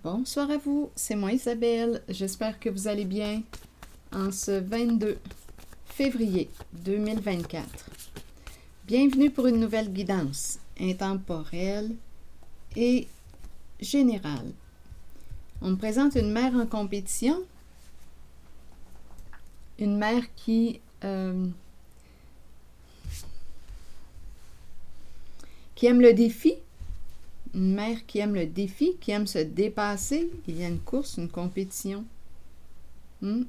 Bonsoir à vous, c'est moi Isabelle. J'espère que vous allez bien en ce 22 février 2024. Bienvenue pour une nouvelle guidance intemporelle et générale. On me présente une mère en compétition, une mère qui aime le défi. Une mère qui aime le défi, qui aime se dépasser. Il y a une course, une compétition. Une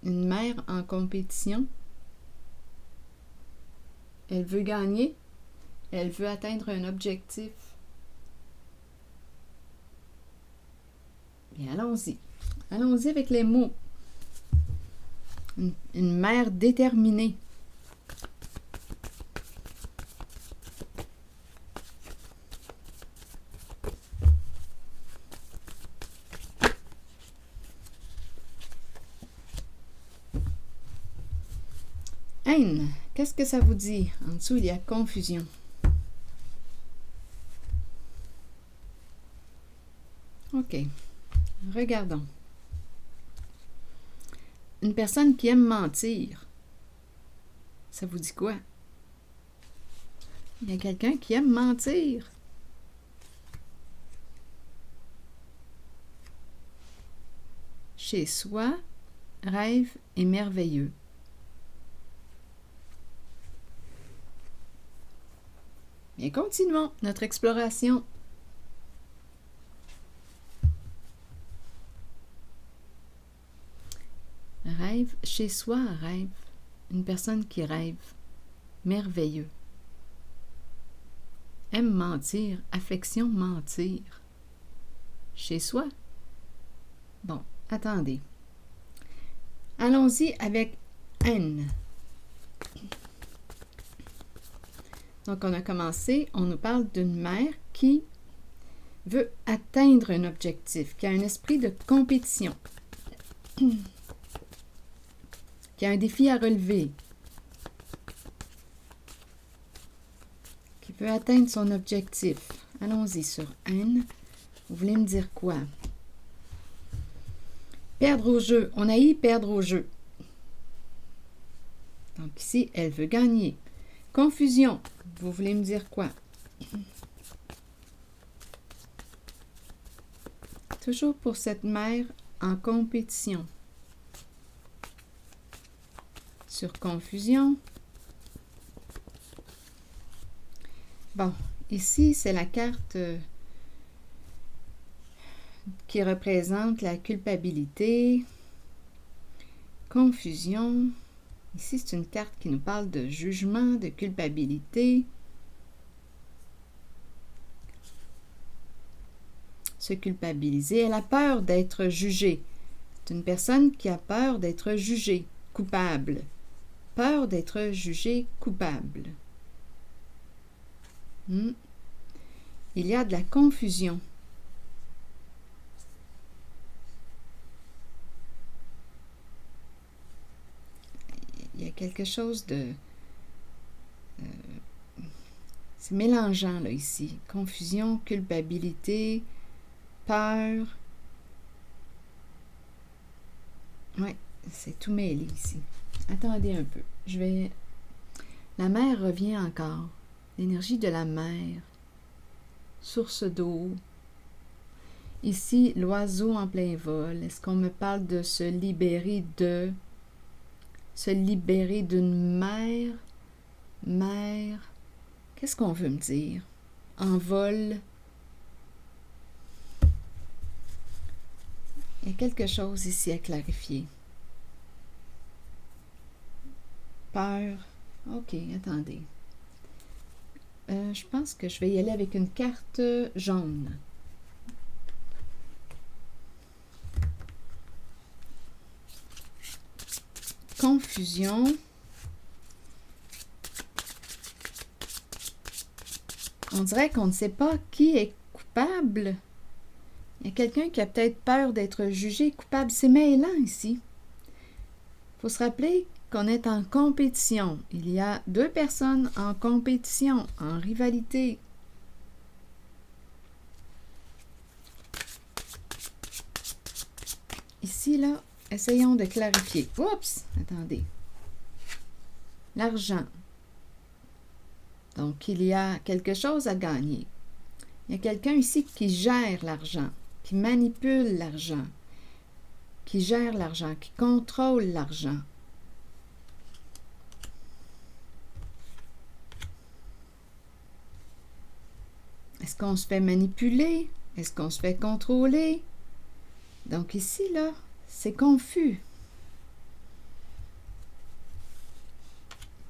mère en compétition. Elle veut gagner. Elle veut atteindre un objectif. Bien, allons-y. Allons-y avec les mots. Une mère déterminée. Haine, qu'est-ce que ça vous dit? En dessous, il y a confusion. OK. Regardons. Une personne qui aime mentir. Ça vous dit quoi? Il y a quelqu'un qui aime mentir. Chez soi, rêve est merveilleux. Et continuons notre exploration. Rêve, chez soi, rêve. Une personne qui rêve. Merveilleux. Aime mentir, affection mentir. Chez soi? Bon, attendez. Allons-y avec haine. Donc, on a commencé, on nous parle d'une mère qui veut atteindre un objectif, qui a un esprit de compétition, qui a un défi à relever, qui veut atteindre son objectif. Allons-y sur haine. Vous voulez me dire quoi? Perdre au jeu. On a eu perdre au jeu. Donc ici, elle veut gagner. Confusion. Vous voulez me dire quoi? Toujours pour cette mère en compétition. Sur confusion. Bon, ici, c'est la carte qui représente la culpabilité, confusion. Ici, c'est une carte qui nous parle de jugement, de culpabilité. Se culpabiliser. Elle a peur d'être jugée. C'est une personne qui a peur d'être jugée, coupable. Peur d'être jugée, coupable. Il y a de la confusion. Il y a quelque chose de... c'est mélangeant, là, ici. Confusion, culpabilité, peur. Oui, c'est tout mêlé ici. Attendez un peu. La mer revient encore. L'énergie de la mer. Source d'eau. Ici, l'oiseau en plein vol. Est-ce qu'on me parle de se libérer de... Se libérer d'une mer? Mer. Qu'est-ce qu'on veut me dire? En vol. Il y a quelque chose ici à clarifier. Peur. OK, attendez. Je pense que je vais y aller avec une carte jaune. Confusion. On dirait qu'on ne sait pas qui est coupable. Il y a quelqu'un qui a peut-être peur d'être jugé coupable. C'est mêlant ici. Il faut se rappeler qu'on est en compétition. Il y a deux personnes en compétition, en rivalité. ici, là, essayons de clarifier. Oups! Attendez. L'argent. Donc, il y a quelque chose à gagner. Il y a quelqu'un ici qui gère l'argent, qui manipule l'argent, qui gère l'argent, qui contrôle l'argent. Est-ce qu'on se fait manipuler? Est-ce qu'on se fait contrôler? Donc ici, là, c'est confus.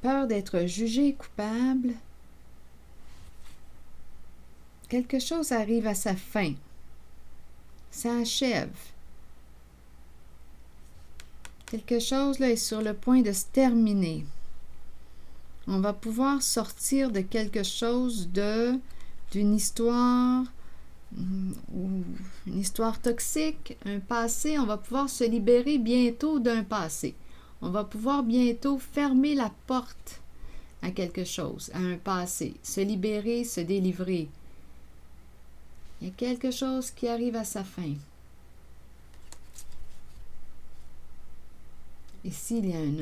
Peur d'être jugé coupable. Quelque chose arrive à sa fin. Ça achève. Quelque chose là est sur le point de se terminer. On va pouvoir sortir de quelque chose d'une histoire ou une histoire toxique, un passé. On va pouvoir se libérer bientôt d'un passé. On va pouvoir bientôt fermer la porte à quelque chose, à un passé, se libérer, se délivrer. Il y a quelque chose qui arrive à sa fin. Ici, il y a un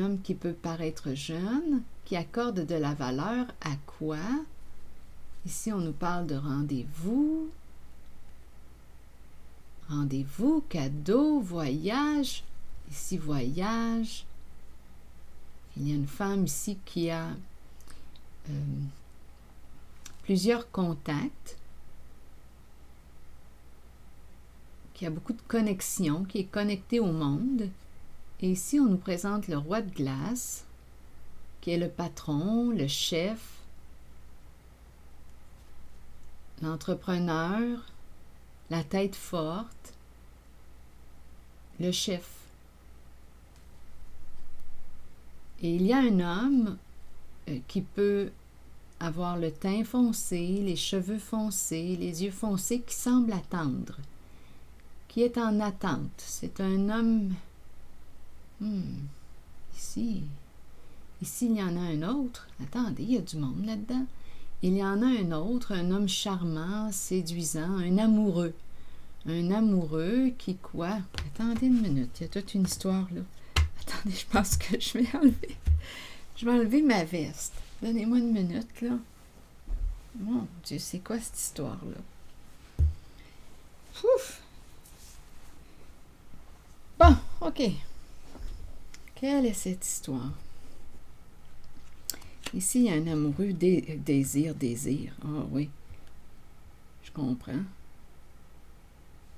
homme qui peut paraître jeune, qui accorde de la valeur à quoi? Ici, on nous parle de rendez-vous. Rendez-vous, cadeau, voyage. Ici, voyage. Il y a une femme ici qui a plusieurs contacts, qui a beaucoup de connexions, qui est connectée au monde. Et ici, on nous présente le roi de glace, qui est le patron, le chef, l'entrepreneur, la tête forte, le chef. Et il y a un homme qui peut avoir le teint foncé, les cheveux foncés, les yeux foncés, qui semble attendre, qui est en attente. C'est un homme... Ici, il y en a un autre. Attendez, il y a du monde là-dedans. Il y en a un autre, un homme charmant, séduisant, un amoureux. Un amoureux qui quoi? Attendez une minute, il y a toute une histoire là. Attendez, je pense que je vais enlever ma veste. Donnez-moi une minute, là. Mon Dieu, c'est quoi cette histoire-là? Ouf! Bon, OK. Quelle est cette histoire? Ici, il y a un amoureux désir. Ah oui, je comprends.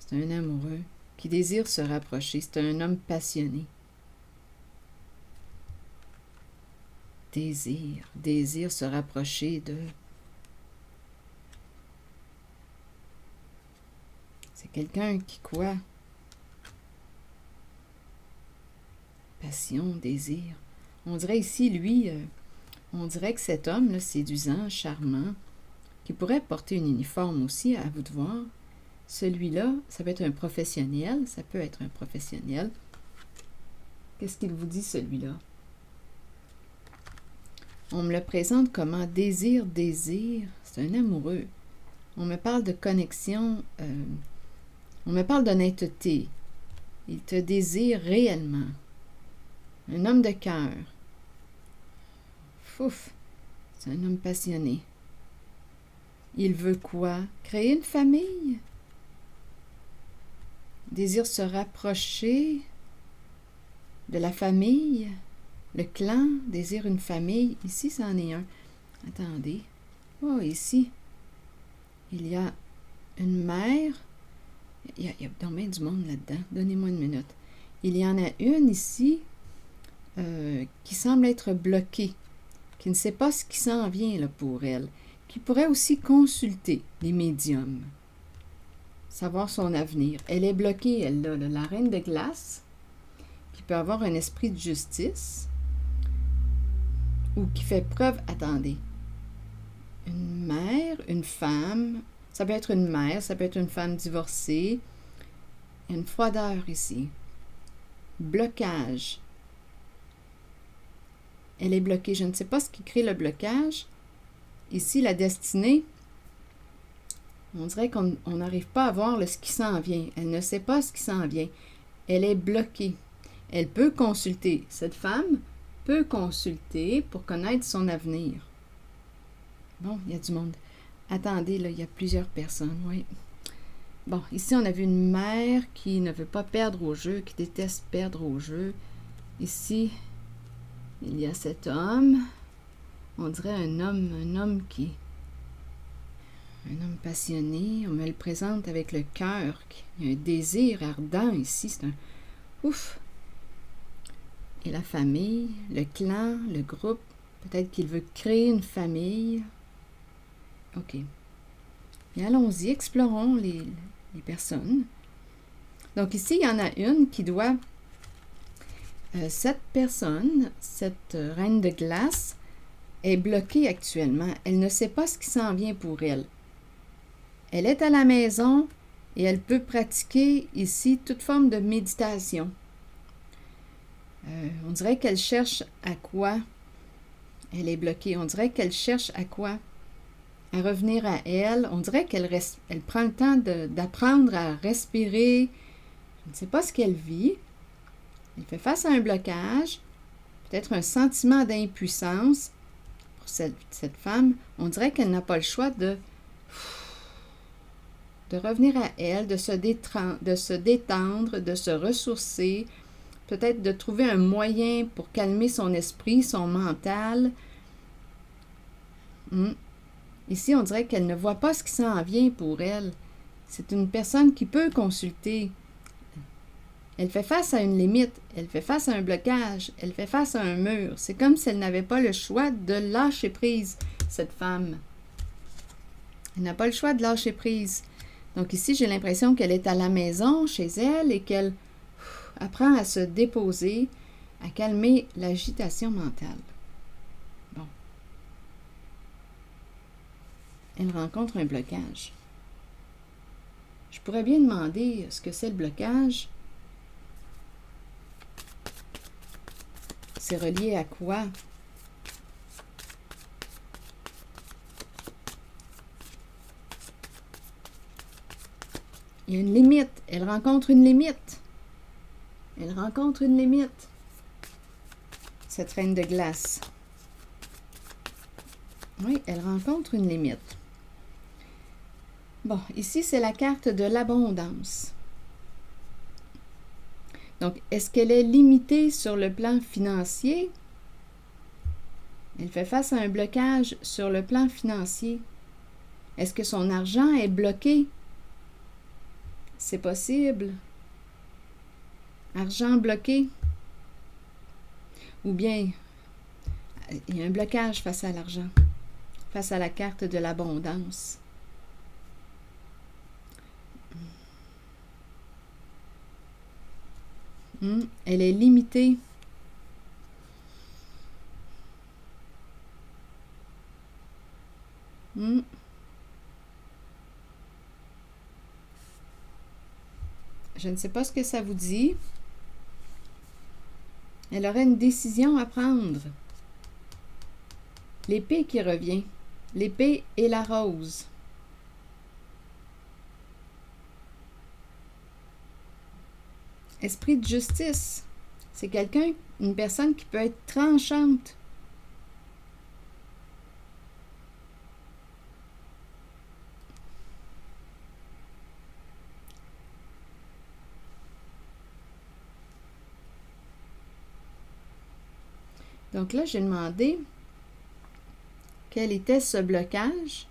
C'est un amoureux qui désire se rapprocher. C'est un homme passionné. Désire se rapprocher de... C'est quelqu'un qui quoi? Passion, désir. On dirait ici, lui, on dirait que cet homme, là, séduisant, charmant, qui pourrait porter un uniforme aussi, à vous de voir, celui-là, ça peut être un professionnel, Qu'est-ce qu'il vous dit, celui-là? On me le présente comment désir. C'est un amoureux. On me parle de connexion. On me parle d'honnêteté. Il te désire réellement. Un homme de cœur. Fouf. C'est un homme passionné. Il veut quoi? Créer une famille? Désire se rapprocher de la famille? Le clan désire une famille. Ici, c'en est un. Attendez. Oh, ici, il y a une mère. Il y a donc bien du monde là-dedans. Donnez-moi une minute. Il y en a une ici qui semble être bloquée, qui ne sait pas ce qui s'en vient là, pour elle, qui pourrait aussi consulter les médiums, savoir son avenir. Elle est bloquée, elle, là, la reine de glace, qui peut avoir un esprit de justice, ou qui fait preuve, attendez, une mère, une femme, ça peut être une mère, ça peut être une femme divorcée, une froideur ici, blocage. Elle est bloquée, je ne sais pas ce qui crée le blocage. Ici, la destinée, On dirait qu'on n'arrive pas à voir ce qui s'en vient. Elle ne sait pas ce qui s'en vient. Elle est bloquée. Elle peut consulter. Cette femme peut consulter pour connaître son avenir. Bon, il y a du monde. Attendez, là, il y a plusieurs personnes, oui. Bon, ici, on a vu une mère qui ne veut pas perdre au jeu, qui déteste perdre au jeu. Ici, il y a cet homme. On dirait un homme un homme passionné. On me le présente avec le cœur. Il y a un désir ardent ici. C'est un... Ouf! Et la famille, le clan, le groupe. Peut-être qu'il veut créer une famille. OK. Et allons-y, explorons les personnes. Donc ici, il y en a une qui doit... cette personne, cette reine de glace, est bloquée actuellement. Elle ne sait pas ce qui s'en vient pour elle. Elle est à la maison et elle peut pratiquer ici toute forme de méditation. On dirait qu'elle cherche à quoi? Elle est bloquée. On dirait qu'elle cherche à quoi? À revenir à elle. On dirait qu'elle prend le temps d'apprendre à respirer. Je ne sais pas ce qu'elle vit. Elle fait face à un blocage, peut-être un sentiment d'impuissance pour cette femme. On dirait qu'elle n'a pas le choix de revenir à elle, de se détendre, de se ressourcer, peut-être de trouver un moyen pour calmer son esprit, son mental. Ici, on dirait qu'elle ne voit pas ce qui s'en vient pour elle. C'est une personne qui peut consulter. Elle fait face à une limite, elle fait face à un blocage, elle fait face à un mur. C'est comme si elle n'avait pas le choix de lâcher prise, cette femme. Elle n'a pas le choix de lâcher prise. Donc ici, j'ai l'impression qu'elle est à la maison, chez elle, et qu'elle apprend à se déposer, à calmer l'agitation mentale. Bon. Elle rencontre un blocage. Je pourrais bien demander ce que c'est le blocage. C'est relié à quoi? Il y a une limite. Elle rencontre une limite. Elle rencontre une limite. Cette reine de glace. Oui, elle rencontre une limite. Bon, ici, c'est la carte de l'abondance. Donc, est-ce qu'elle est limitée sur le plan financier? Elle fait face à un blocage sur le plan financier. Est-ce que son argent est bloqué? C'est possible. Argent bloqué. Ou bien, il y a un blocage face à l'argent, face à la carte de l'abondance. Elle est limitée. Je ne sais pas ce que ça vous dit. Elle aurait une décision à prendre. L'épée qui revient. L'épée et la rose. Esprit de justice. C'est quelqu'un, une personne qui peut être tranchante. Donc là, j'ai demandé quel était ce blocage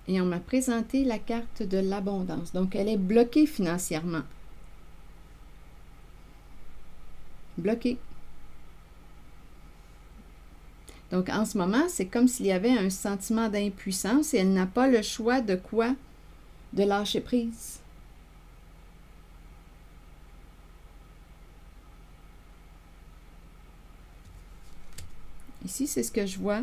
et on m'a présenté la carte de l'abondance. Donc, elle est bloquée financièrement. Bloquée. Donc, en ce moment, c'est comme s'il y avait un sentiment d'impuissance et elle n'a pas le choix de quoi? De lâcher prise. Ici, c'est ce que je vois.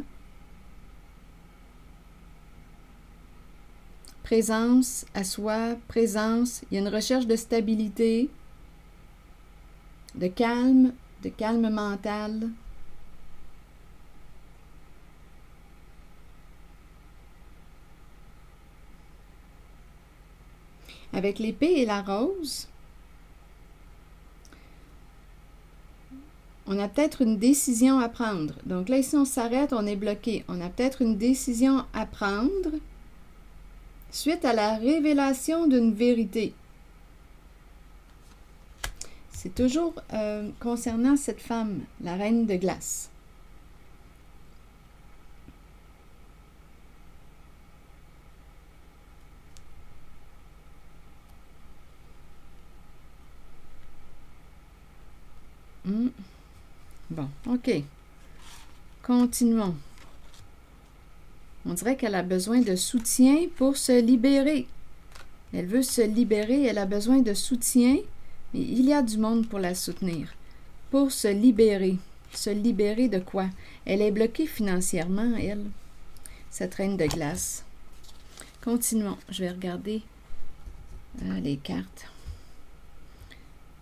Présence à soi, présence. Il y a une recherche de stabilité, de calme mental. Avec l'épée et la rose, on a peut-être une décision à prendre. Donc là, ici, on s'arrête, on est bloqué. On a peut-être une décision à prendre suite à la révélation d'une vérité. C'est toujours concernant cette femme, la reine de glace. Bon, OK. Continuons. On dirait qu'elle a besoin de soutien pour se libérer. Elle veut se libérer, elle a besoin de soutien, mais il y a du monde pour la soutenir. Pour se libérer. Se libérer de quoi? Elle est bloquée financièrement, elle, cette reine de glace. Continuons. Je vais regarder les cartes.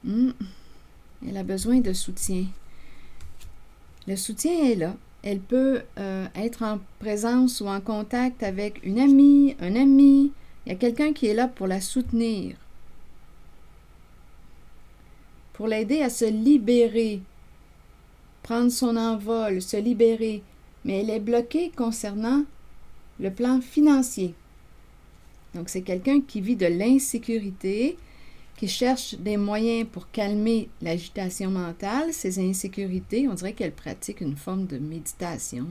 Elle a besoin de soutien. Le soutien est là. Elle peut être en présence ou en contact avec une amie, un ami. Il y a quelqu'un qui est là pour la soutenir, pour l'aider à se libérer, prendre son envol, se libérer. Mais elle est bloquée concernant le plan financier. Donc, c'est quelqu'un qui vit de l'insécurité, qui cherche des moyens pour calmer l'agitation mentale, ses insécurités. On dirait qu'elle pratique une forme de méditation.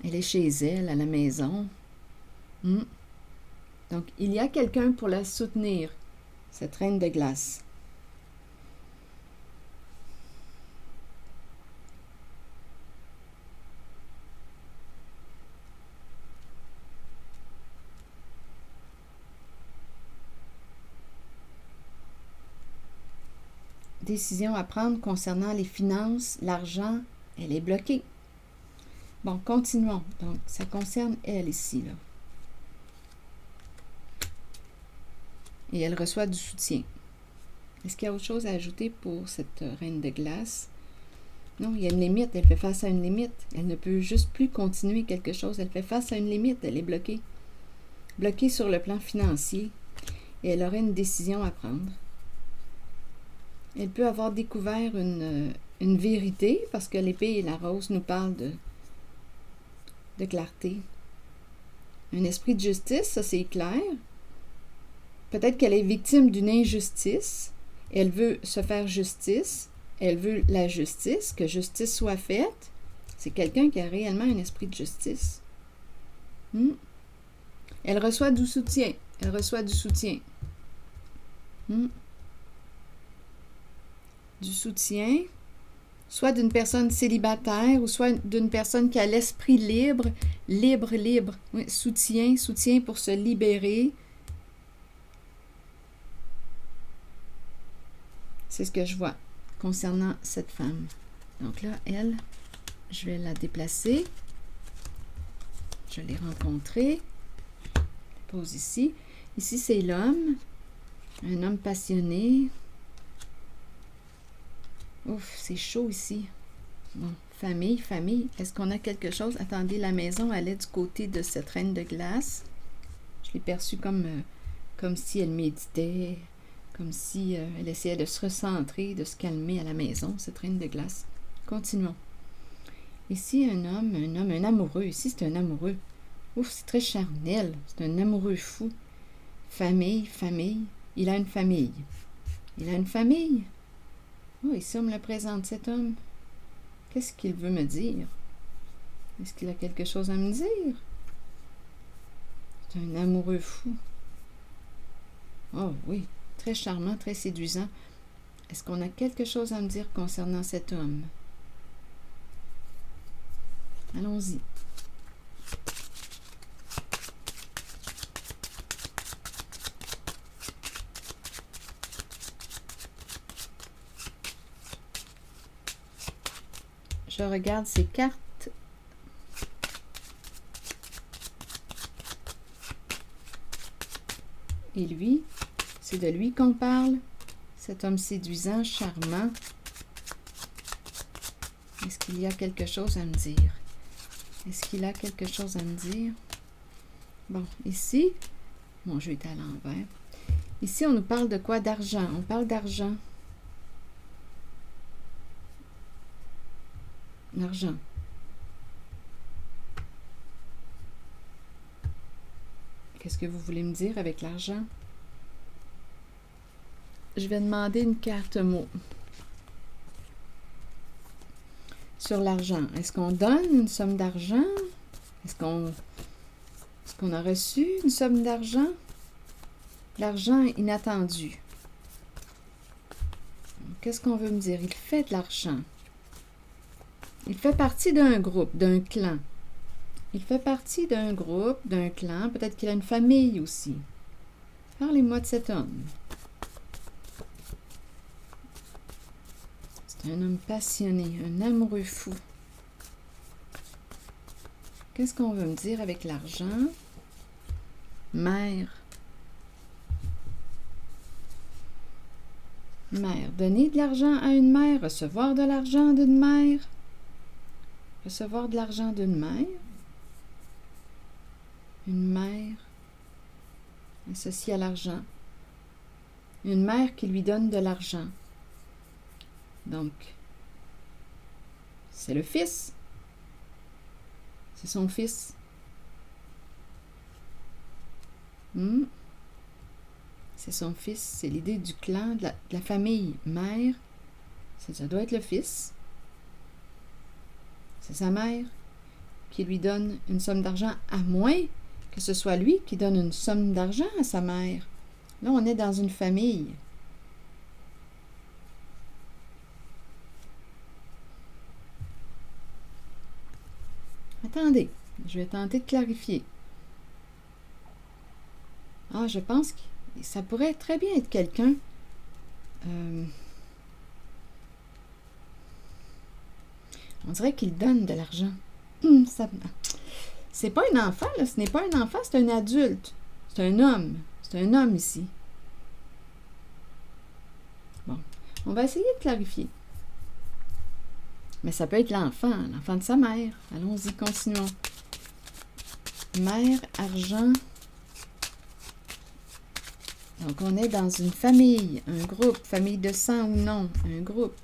Elle est chez elle, à la maison. Donc, il y a quelqu'un pour la soutenir, cette reine de glace. Décision à prendre concernant les finances, l'argent, elle est bloquée. Bon, continuons. Donc, ça concerne elle ici, là. Et elle reçoit du soutien. Est-ce qu'il y a autre chose à ajouter pour cette reine de glace? Non, il y a une limite. Elle fait face à une limite. Elle ne peut juste plus continuer quelque chose. Elle fait face à une limite. Elle est bloquée. Bloquée sur le plan financier. Et elle aurait une décision à prendre. Elle peut avoir découvert une vérité, parce que l'épée et la rose nous parlent de clarté. Un esprit de justice, ça c'est clair. Peut-être qu'elle est victime d'une injustice. Elle veut se faire justice. Elle veut la justice, que justice soit faite. C'est quelqu'un qui a réellement un esprit de justice. Elle reçoit du soutien. Elle reçoit du soutien. Du soutien, soit d'une personne célibataire ou soit d'une personne qui a l'esprit libre. Libre. Oui, soutien pour se libérer. C'est ce que je vois concernant cette femme. Donc là, elle, je vais la déplacer. Je l'ai rencontrée. Je la pose ici. Ici, c'est l'homme. Un homme passionné. Ouf, c'est chaud ici. Bon, famille. Est-ce qu'on a quelque chose? Attendez, la maison allait du côté de cette reine de glace. Je l'ai perçue comme si elle méditait, comme si elle essayait de se recentrer, de se calmer à la maison, cette reine de glace. Continuons. Ici, un amoureux. Ici, c'est un amoureux. Ouf, c'est très charnel. C'est un amoureux fou. Famille. Il a une famille. Oh, ici, on me le présente, cet homme. Qu'est-ce qu'il veut me dire? Est-ce qu'il a quelque chose à me dire? C'est un amoureux fou. Oh oui, très charmant, très séduisant. Est-ce qu'on a quelque chose à me dire concernant cet homme? Allons-y. Je regarde ces cartes. Et lui, c'est de lui qu'on parle. Cet homme séduisant, charmant. Est-ce qu'il y a quelque chose à me dire? Est-ce qu'il a quelque chose à me dire? Bon, ici, Mon jeu est à l'envers. Ici, on nous parle de quoi? D'argent. On parle d'argent. L'argent. Qu'est-ce que vous voulez me dire avec l'argent? Je vais demander une carte mot. Sur l'argent. Est-ce qu'on donne une somme d'argent? Est-ce qu'on a reçu une somme d'argent? L'argent inattendu. Qu'est-ce qu'on veut me dire? Il fait de l'argent. Il fait partie d'un groupe, d'un clan. Il fait partie d'un groupe, d'un clan. Peut-être qu'il a une famille aussi. Parlez-moi de cet homme. C'est un homme passionné, un amoureux fou. Qu'est-ce qu'on veut me dire avec l'argent? Mère. Mère. Donner de l'argent à une mère. Recevoir de l'argent d'une mère. Recevoir de l'argent d'une mère. Une mère associée à l'argent. Une mère qui lui donne de l'argent. Donc, c'est le fils. C'est son fils. C'est son fils. C'est l'idée du clan, de la famille. Mère, ça doit être le fils. C'est sa mère qui lui donne une somme d'argent, à moins que ce soit lui qui donne une somme d'argent à sa mère. Là, on est dans une famille. Attendez, je vais tenter de clarifier. Ah, je pense que ça pourrait très bien être quelqu'un. On dirait qu'il donne de l'argent. C'est pas un enfant, là. Ce n'est pas un enfant, c'est un adulte. C'est un homme. C'est un homme ici. Bon, on va essayer de clarifier. Mais ça peut être l'enfant de sa mère. Allons-y, continuons. Mère, argent. Donc, on est dans une famille, un groupe, famille de sang ou non, un groupe.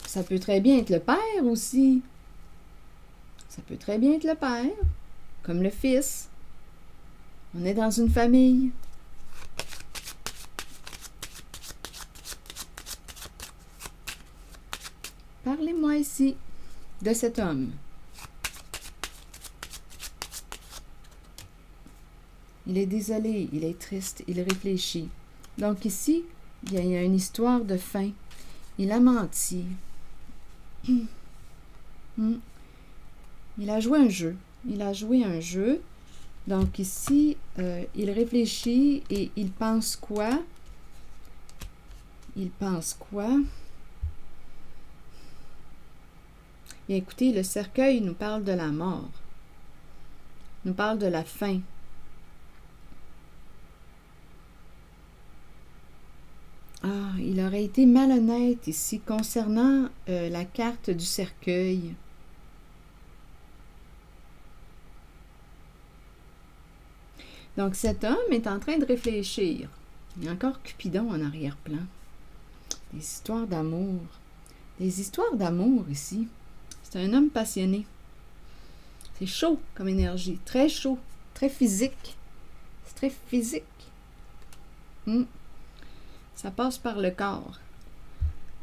Ça peut très bien être le père aussi. Ça peut très bien être le père, comme le fils. On est dans une famille. Parlez-moi ici de cet homme. Il est désolé, il est triste, il réfléchit. Donc ici, il y a une histoire de fin. Il a menti. Il a joué un jeu. Il a joué un jeu. Donc ici, il réfléchit et il pense quoi? Il pense quoi? Et écoutez, le cercueil nous parle de la mort. Nous parle de la fin. Ah, il aurait été malhonnête ici concernant la carte du cercueil. Donc, cet homme est en train de réfléchir. Il y a encore Cupidon en arrière-plan. Des histoires d'amour. Des histoires d'amour ici. C'est un homme passionné. C'est chaud comme énergie. Très chaud. Très physique. C'est très physique. Ça passe par le corps.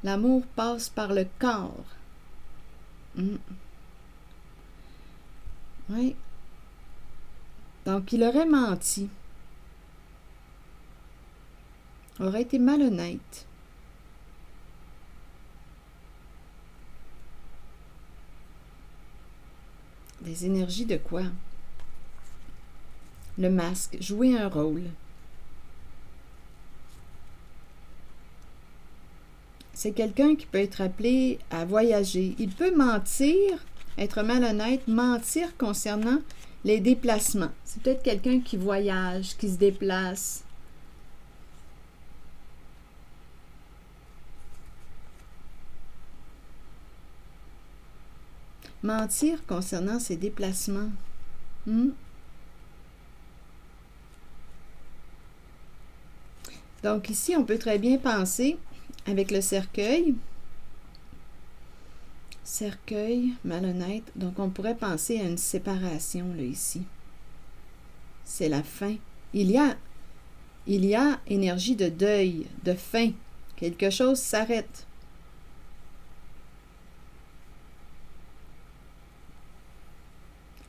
L'amour passe par le corps. Oui. Donc, il aurait menti. Aurait été malhonnête. Des énergies de quoi? Le masque, jouer un rôle. C'est quelqu'un qui peut être appelé à voyager. Il peut mentir, être malhonnête, mentir concernant les déplacements. C'est peut-être quelqu'un qui voyage, qui se déplace. Mentir concernant ses déplacements. Hmm. Donc ici, on peut très bien penser avec le cercueil. Cercueil, malhonnête. Donc on pourrait penser à une séparation là ici. C'est la fin. Il y a énergie de deuil, de fin. Quelque chose s'arrête.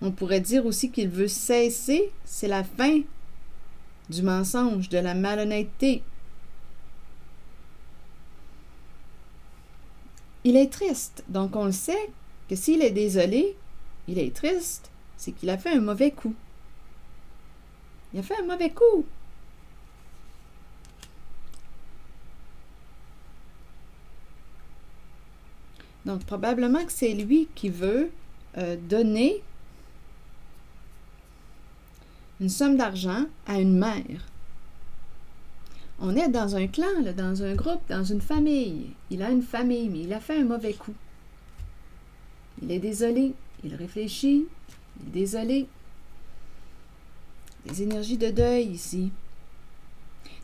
On pourrait dire aussi qu'il veut cesser. C'est la fin du mensonge, de la malhonnêteté. Il est triste. Donc on le sait que s'il est désolé, il est triste, c'est qu'il a fait un mauvais coup. Il a fait un mauvais coup. Donc probablement que c'est lui qui veut donner une somme d'argent à une mère. On est dans un clan, là, dans un groupe, dans une famille. Il a une famille, mais il a fait un mauvais coup. Il est désolé, il réfléchit, il est désolé. Des énergies de deuil ici.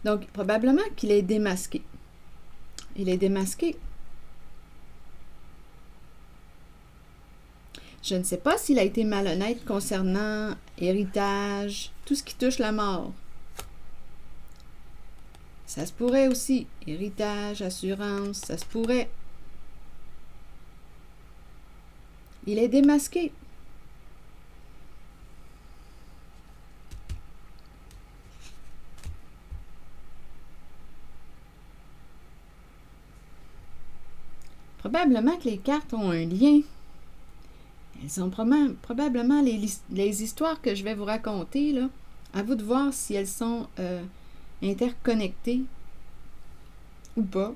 Donc, probablement qu'il est démasqué. Il est démasqué. Je ne sais pas s'il a été malhonnête concernant héritage, tout ce qui touche la mort. Ça se pourrait aussi. Héritage, assurance, ça se pourrait. Il est démasqué. Probablement que les cartes ont un lien. Elles ont probablement les histoires que je vais vous raconter, là. À vous de voir si elles sont interconnectées ou pas.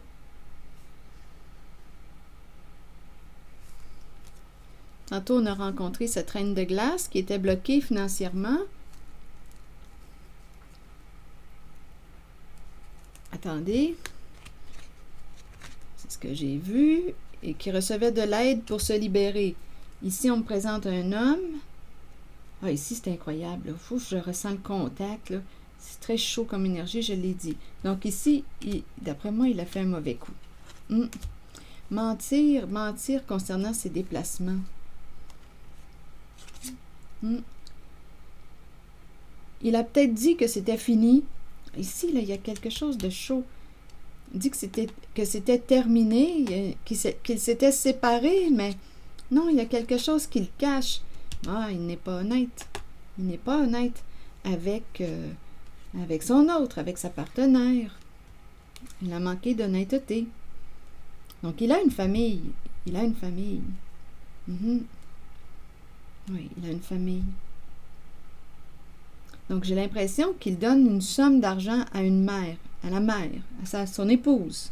Tantôt, on a rencontré cette reine de glace qui était bloquée financièrement. Attendez. C'est ce que j'ai vu. Et qui recevait de l'aide pour se libérer. Ici, on me présente un homme. Ah, ici, c'est incroyable. Il faut que je ressens le contact, là. C'est très chaud comme énergie, je l'ai dit. Donc ici, d'après moi, il a fait un mauvais coup. Mentir concernant ses déplacements. Il a peut-être dit que c'était fini. Ici, là, il y a quelque chose de chaud. Il dit que c'était terminé, qu'il s'était séparé, mais non, il y a quelque chose qu'il cache. Ah, il n'est pas honnête. Il n'est pas honnête avec son autre, avec sa partenaire. Il a manqué d'honnêteté. Donc, il a une famille. Il a une famille. Oui, il a une famille. Donc, j'ai l'impression qu'il donne une somme d'argent à une mère, à la mère, à son épouse.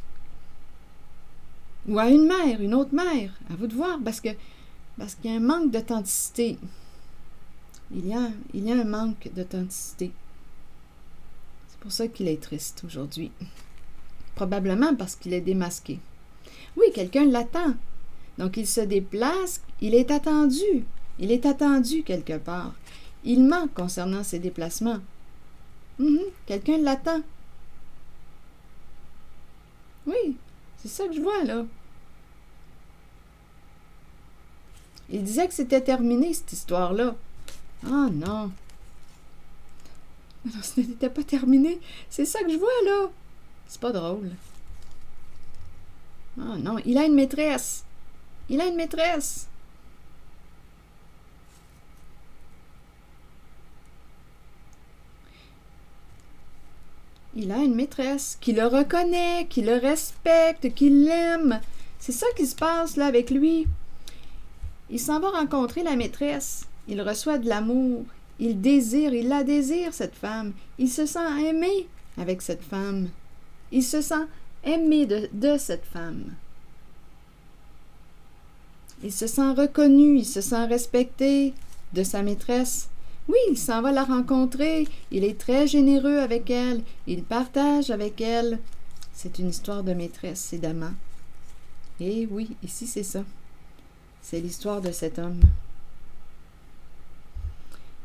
Ou à une mère, une autre mère. À vous de voir, parce qu'il y a un manque d'authenticité. Il y a un manque d'authenticité. C'est pour ça qu'il est triste aujourd'hui. Probablement parce qu'il est démasqué. Oui, quelqu'un l'attend. Donc, il se déplace, il est attendu. Il est attendu quelque part. Il ment concernant ses déplacements. Quelqu'un l'attend. Oui, c'est ça que je vois, là. Il disait que c'était terminé, cette histoire-là. Ah non. Non, ce n'était pas terminé. C'est ça que je vois, là. C'est pas drôle. Ah non, il a une maîtresse. Il a une maîtresse. Il a une maîtresse qui le reconnaît, qui le respecte, qui l'aime. C'est ça qui se passe là avec lui. Il s'en va rencontrer la maîtresse. Il reçoit de l'amour. Il la désire, cette femme. Il se sent aimé avec cette femme. Il se sent aimé de cette femme. Il se sent reconnu, il se sent respecté de sa maîtresse. Oui, il s'en va la rencontrer. Il est très généreux avec elle. Il partage avec elle. C'est une histoire de maîtresse et d'amant. Et oui, ici c'est ça. C'est l'histoire de cet homme.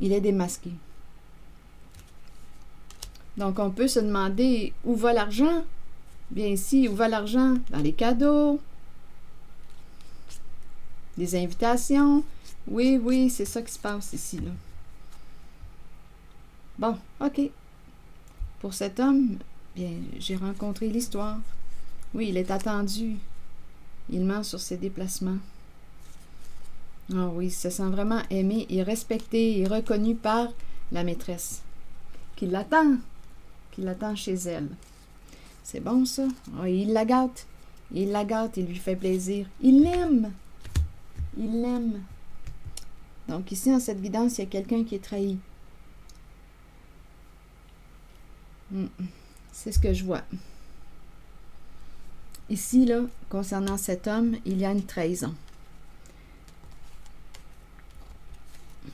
il est démasqué. Donc, on peut se demander où va l'argent? Bien ici, où va l'argent? Dans les cadeaux, les invitations. Oui, oui, c'est ça qui se passe ici, là. Bon, OK. Pour cet homme, bien, j'ai rencontré l'histoire. Oui, il est attendu. Il ment sur ses déplacements. Ah oui, il se sent vraiment aimé et respecté et reconnu par la maîtresse qui l'attend chez elle. C'est bon, ça? Ah, il la gâte. Il la gâte, il lui fait plaisir. Il l'aime. Il l'aime. Donc ici, en cette guidance, il y a quelqu'un qui est trahi. C'est ce que je vois. Ici, là, concernant cet homme, il y a une trahison.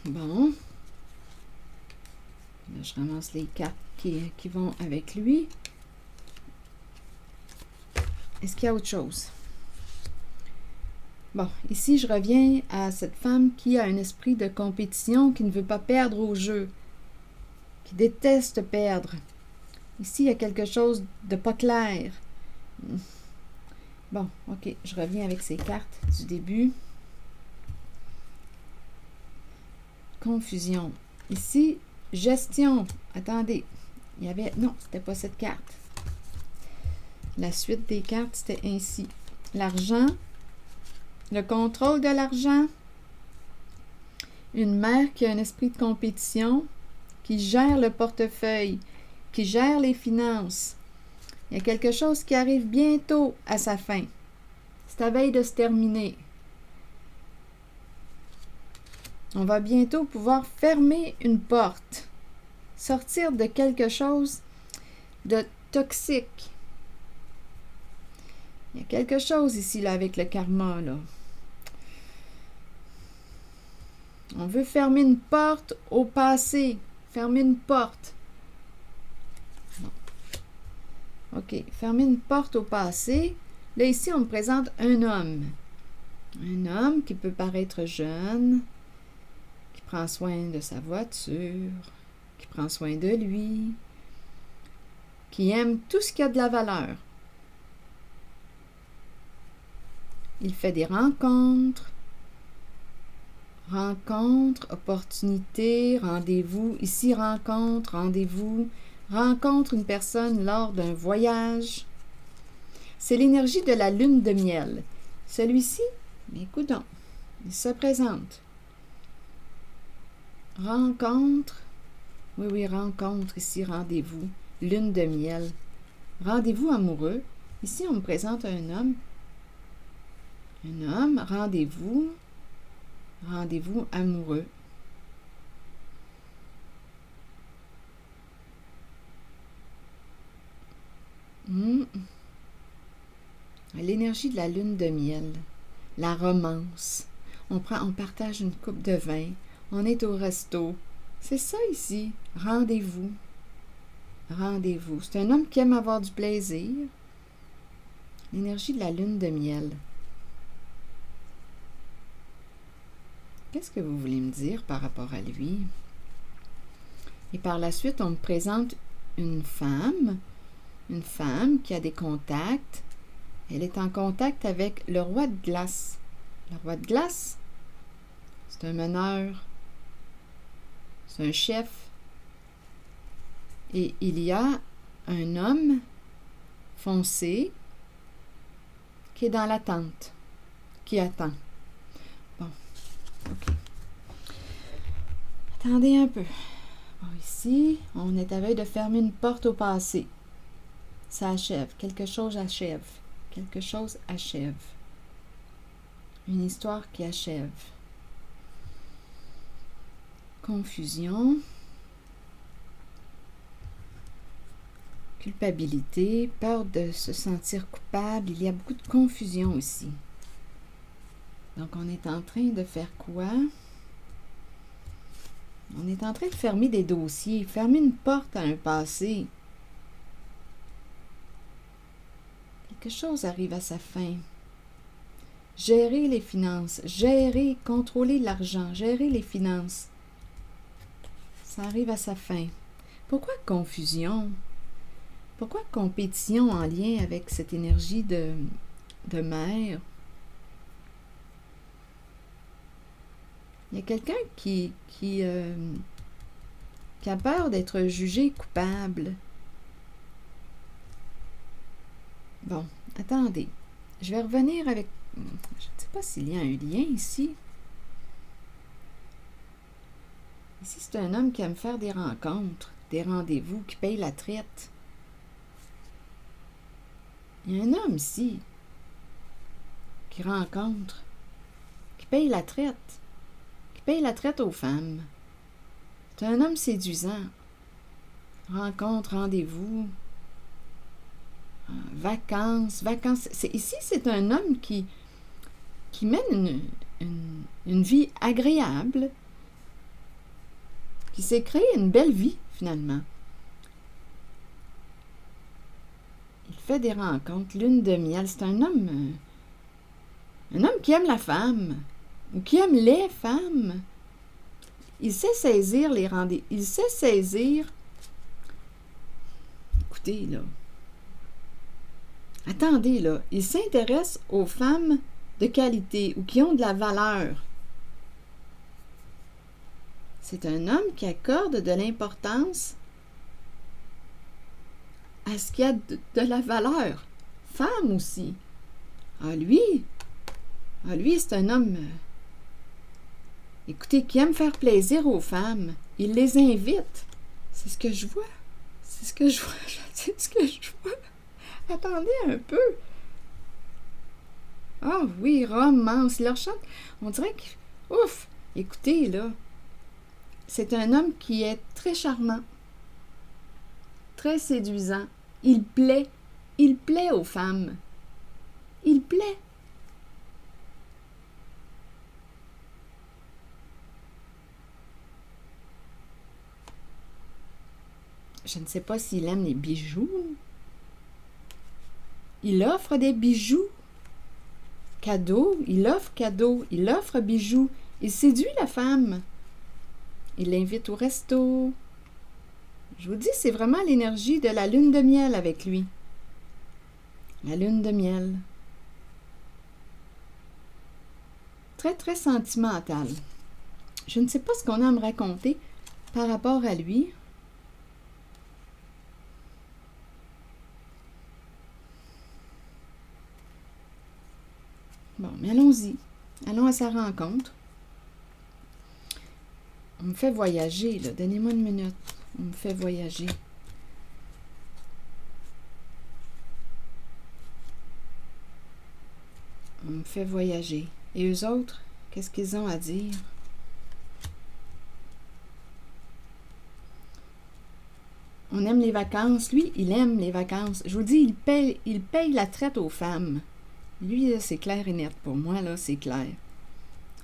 Bon. Là, je ramasse les cartes qui vont avec lui. Est-ce qu'il y a autre chose? Bon, ici, je reviens à cette femme qui a un esprit de compétition, qui ne veut pas perdre au jeu, qui déteste perdre. Ici, il y a quelque chose de pas clair. Bon, OK, je reviens avec ces cartes du début. Confusion. Ici, gestion. Attendez, il y avait... Non, c'était pas cette carte. La suite des cartes, c'était ainsi. L'argent, le contrôle de l'argent, une mère qui a un esprit de compétition, qui gère le portefeuille, qui gère les finances. Il y a quelque chose qui arrive bientôt à sa fin. C'est à veille de se terminer. On va bientôt pouvoir fermer une porte, sortir de quelque chose de toxique. Il y a quelque chose ici là avec le karma là. On veut fermer une porte au passé, fermer une porte. OK, fermer une porte au passé. Là, ici, on me présente un homme. Un homme qui peut paraître jeune, qui prend soin de sa voiture, qui prend soin de lui, qui aime tout ce qui a de la valeur. Il fait des rencontres, opportunités, rendez-vous. Ici, rencontre, rendez-vous. Rencontre une personne lors d'un voyage. C'est l'énergie de la lune de miel. Celui-ci, mais écoutons, il se présente. Rencontre. Oui, rencontre ici, rendez-vous. Lune de miel. Rendez-vous amoureux. Ici, on me présente un homme. Un homme, rendez-vous. Rendez-vous amoureux. L'énergie de la lune de miel, la romance. On partage une coupe de vin, on est au resto. C'est ça ici, rendez-vous. Rendez-vous. C'est un homme qui aime avoir du plaisir. L'énergie de la lune de miel. Qu'est-ce que vous voulez me dire par rapport à lui? Et par la suite, on me présente une femme qui a des contacts. Elle est en contact avec le roi de glace. Le roi de glace, c'est un meneur, c'est un chef. Et il y a un homme foncé qui est dans l'attente, qui attend. Bon, OK. Attendez un peu. Bon, ici, on est à veille de fermer une porte au passé. Ça achève. Quelque chose achève. Quelque chose achève. Une histoire qui achève. Confusion. Culpabilité. Peur de se sentir coupable. Il y a beaucoup de confusion ici. Donc, on est en train de faire quoi? On est en train de fermer des dossiers. Fermer une porte à un passé. Quelque chose arrive à sa fin. Gérer les finances, contrôler l'argent, gérer les finances. Ça arrive à sa fin. Pourquoi confusion? Pourquoi compétition en lien avec cette énergie de mère? Il y a quelqu'un qui a peur d'être jugé coupable. Bon, attendez. Je vais revenir avec... Je ne sais pas s'il y a un lien ici. Ici, c'est un homme qui aime faire des rencontres, des rendez-vous, qui paye la traite. Il y a un homme ici qui rencontre, qui paye la traite, aux femmes. C'est un homme séduisant. Rencontre, rendez-vous, vacances. Ici, c'est un homme qui mène une vie agréable, qui s'est créé une belle vie, finalement. Il fait des rencontres, lune de miel. C'est un homme qui aime la femme, ou qui aime les femmes. Il sait saisir les rendez-vous. Il sait saisir... Écoutez, là. Attendez, là. Il s'intéresse aux femmes de qualité ou qui ont de la valeur. C'est un homme qui accorde de l'importance à ce qu'il y a de la valeur. Femme aussi. Lui, c'est un homme... Écoutez, qui aime faire plaisir aux femmes. Il les invite. C'est ce que je vois. C'est ce que je vois. Attendez un peu. Ah oui, romance. Il leur chante. On dirait que... Ouf! Écoutez, là. C'est un homme qui est très charmant. Très séduisant. Il plaît. Il plaît aux femmes. Il plaît. Je ne sais pas s'il aime les bijoux. Il offre des bijoux. Cadeaux. Il offre bijoux. Il séduit la femme. Il l'invite au resto. Je vous dis, c'est vraiment l'énergie de la lune de miel avec lui. La lune de miel. Très, très sentimentale. Je ne sais pas ce qu'on a à me raconter par rapport à lui. Bon, mais allons-y. Allons à sa rencontre. On me fait voyager, là. Donnez-moi une minute. On me fait voyager. On me fait voyager. Et eux autres, qu'est-ce qu'ils ont à dire? On aime les vacances. Lui, il aime les vacances. Je vous dis, il paye la traite aux femmes. Lui, là, c'est clair et net. Pour moi, là, c'est clair.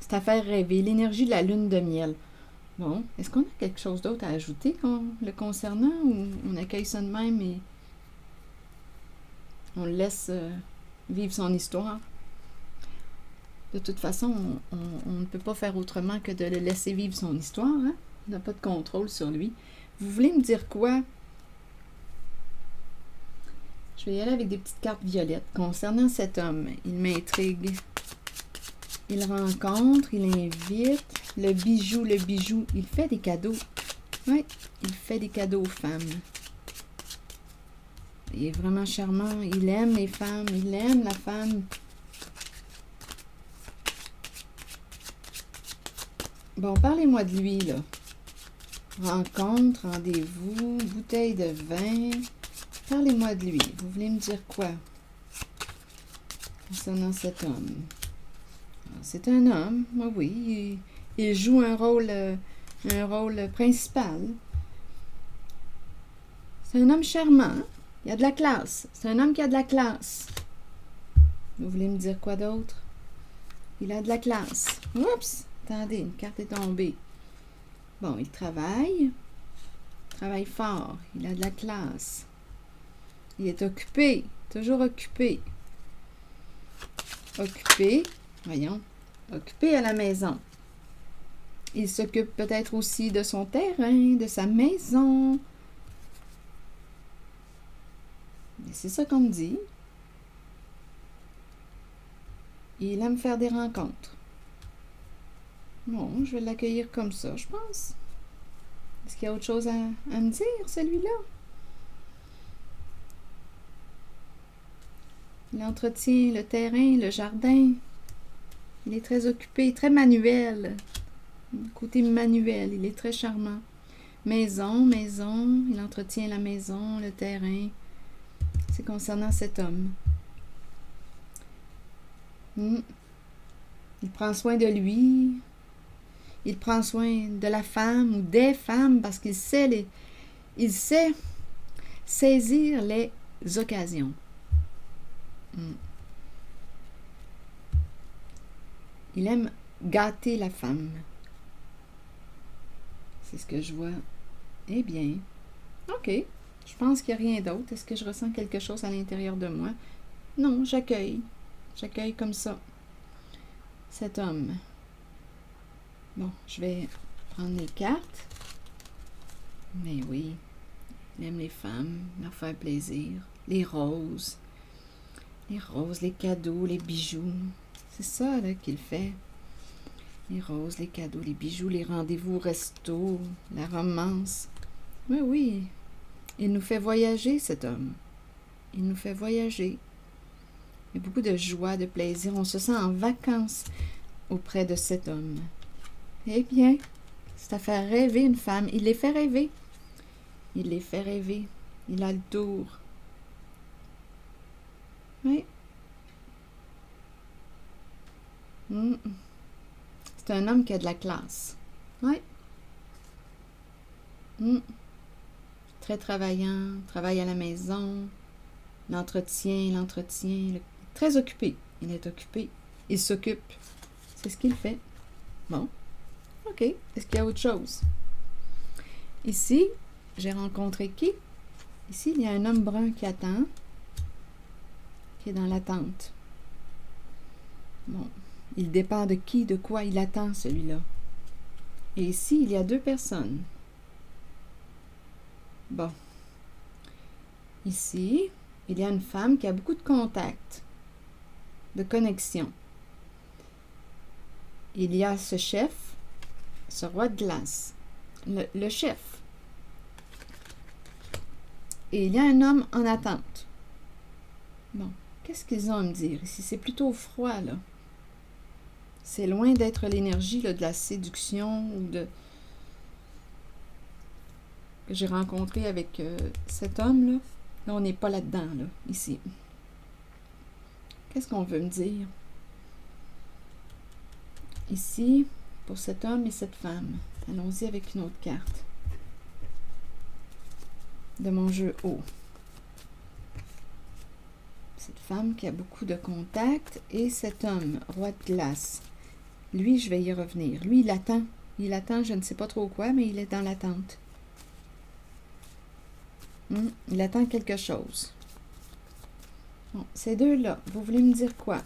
C'est à faire rêver. L'énergie de la lune de miel. Bon, est-ce qu'on a quelque chose d'autre à ajouter le concernant ou on accueille ça de même et on le laisse vivre son histoire? De toute façon, on ne peut pas faire autrement que de le laisser vivre son histoire. Hein? On n'a pas de contrôle sur lui. Vous voulez me dire quoi? Je vais y aller avec des petites cartes violettes. Concernant cet homme, il m'intrigue. Il rencontre, il invite. Le bijou, il fait des cadeaux. Oui, il fait des cadeaux aux femmes. Il est vraiment charmant. Il aime les femmes. Il aime la femme. Bon, parlez-moi de lui, là. Rencontre, rendez-vous, bouteille de vin. Parlez-moi de lui. Vous voulez me dire quoi concernant cet homme? C'est un homme, oui. Il joue un rôle principal. C'est un homme charmant. Il a de la classe. C'est un homme qui a de la classe. Vous voulez me dire quoi d'autre? Il a de la classe. Oups! Attendez, une carte est tombée. Bon, il travaille. Il travaille fort. Il a de la classe. Il est occupé. Toujours occupé. Occupé. Voyons. Occupé à la maison. Il s'occupe peut-être aussi de son terrain, de sa maison. C'est ça qu'on me dit. Il aime faire des rencontres. Bon, je vais l'accueillir comme ça, je pense. Est-ce qu'il y a autre chose à me dire, celui-là? Il entretient le terrain, le jardin. Il est très occupé, très manuel. Côté manuel, il est très charmant. Maison, il entretient la maison, le terrain. C'est concernant cet homme. Il prend soin de lui. Il prend soin de la femme ou des femmes parce qu'il sait saisir les occasions. Il aime gâter la femme. C'est ce que je vois. Eh bien, ok. Je pense qu'il n'y a rien d'autre. Est-ce que je ressens quelque chose à l'intérieur de moi? Non, j'accueille. J'accueille comme ça cet homme. Bon, je vais prendre les cartes. Mais oui, il aime les femmes, leur faire plaisir. Les roses, les cadeaux, les bijoux. C'est ça là qu'il fait. Les roses, les cadeaux, les bijoux, les rendez-vous au resto, la romance. Oui, oui. Il nous fait voyager, cet homme. Il nous fait voyager. Il y a beaucoup de joie, de plaisir. On se sent en vacances auprès de cet homme. Eh bien, c'est à faire rêver une femme. Il les fait rêver. Il les fait rêver. Il a le tour. Oui. C'est un homme qui a de la classe. Oui. Très travaillant, travaille à la maison, l'entretien, très occupé. Il est occupé. Il s'occupe. C'est ce qu'il fait. Bon. OK. Est-ce qu'il y a autre chose? Ici, j'ai rencontré qui? Ici, il y a un homme brun qui attend, qui est dans l'attente. Bon. Il dépend de qui, de quoi il attend, celui-là. Et ici, il y a 2 personnes. Bon. Ici, il y a une femme qui a beaucoup de contacts, de connexions. Il y a ce chef, ce roi de glace, le chef. Et il y a un homme en attente. Bon, qu'est-ce qu'ils ont à me dire ici? C'est plutôt froid, là. C'est loin d'être l'énergie de la séduction ou de que j'ai rencontré avec cet homme-là. Là, on n'est pas là-dedans, là, ici. Qu'est-ce qu'on veut me dire? Ici, pour cet homme et cette femme. Allons-y avec une autre carte de mon jeu haut. Cette femme qui a beaucoup de contacts et cet homme, roi de glace. Lui, je vais y revenir. Lui, il attend. Il attend, je ne sais pas trop quoi, mais il est dans l'attente. Il attend quelque chose. Bon, ces deux-là, vous voulez me dire quoi?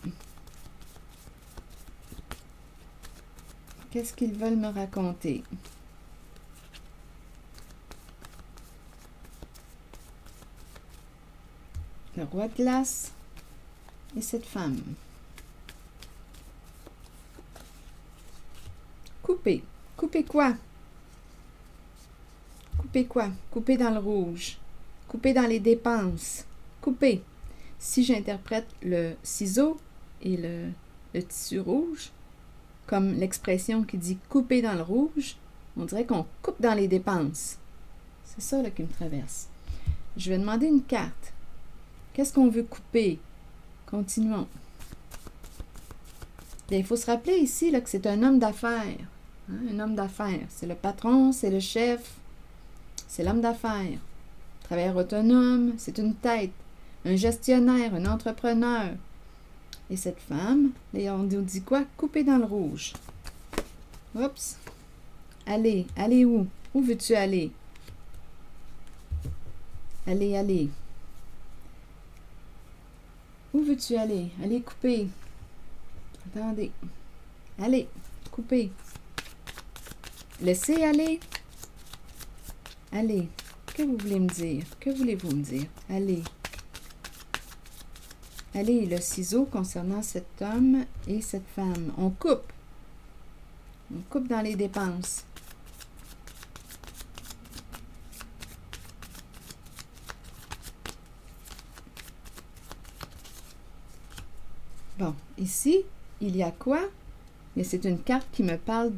Qu'est-ce qu'ils veulent me raconter? Le roi de glace et cette femme. Couper. Couper quoi? Couper quoi? Couper dans le rouge. Couper dans les dépenses. Couper. Si j'interprète le ciseau et le tissu rouge, comme l'expression qui dit couper dans le rouge, on dirait qu'on coupe dans les dépenses. C'est ça là, qui me traverse. Je vais demander une carte. Qu'est-ce qu'on veut couper? Continuons. Bien, il faut se rappeler ici là, que c'est un homme d'affaires. Hein, un homme d'affaires. C'est le patron, c'est le chef, c'est l'homme d'affaires. Travailleur autonome, c'est une tête. Un gestionnaire, un entrepreneur. Et cette femme, là, on nous dit quoi? Couper dans le rouge. Oups. Allez, allez où? Où veux-tu aller? Allez, allez. Où veux-tu aller? Allez, couper. Attendez. Allez, couper. Laissez aller. Allez. Que vous voulez me dire? Que voulez-vous me dire? Allez. Allez, le ciseau concernant cet homme et cette femme. On coupe. On coupe dans les dépenses. Bon, ici, il y a quoi? Mais c'est une carte qui me parle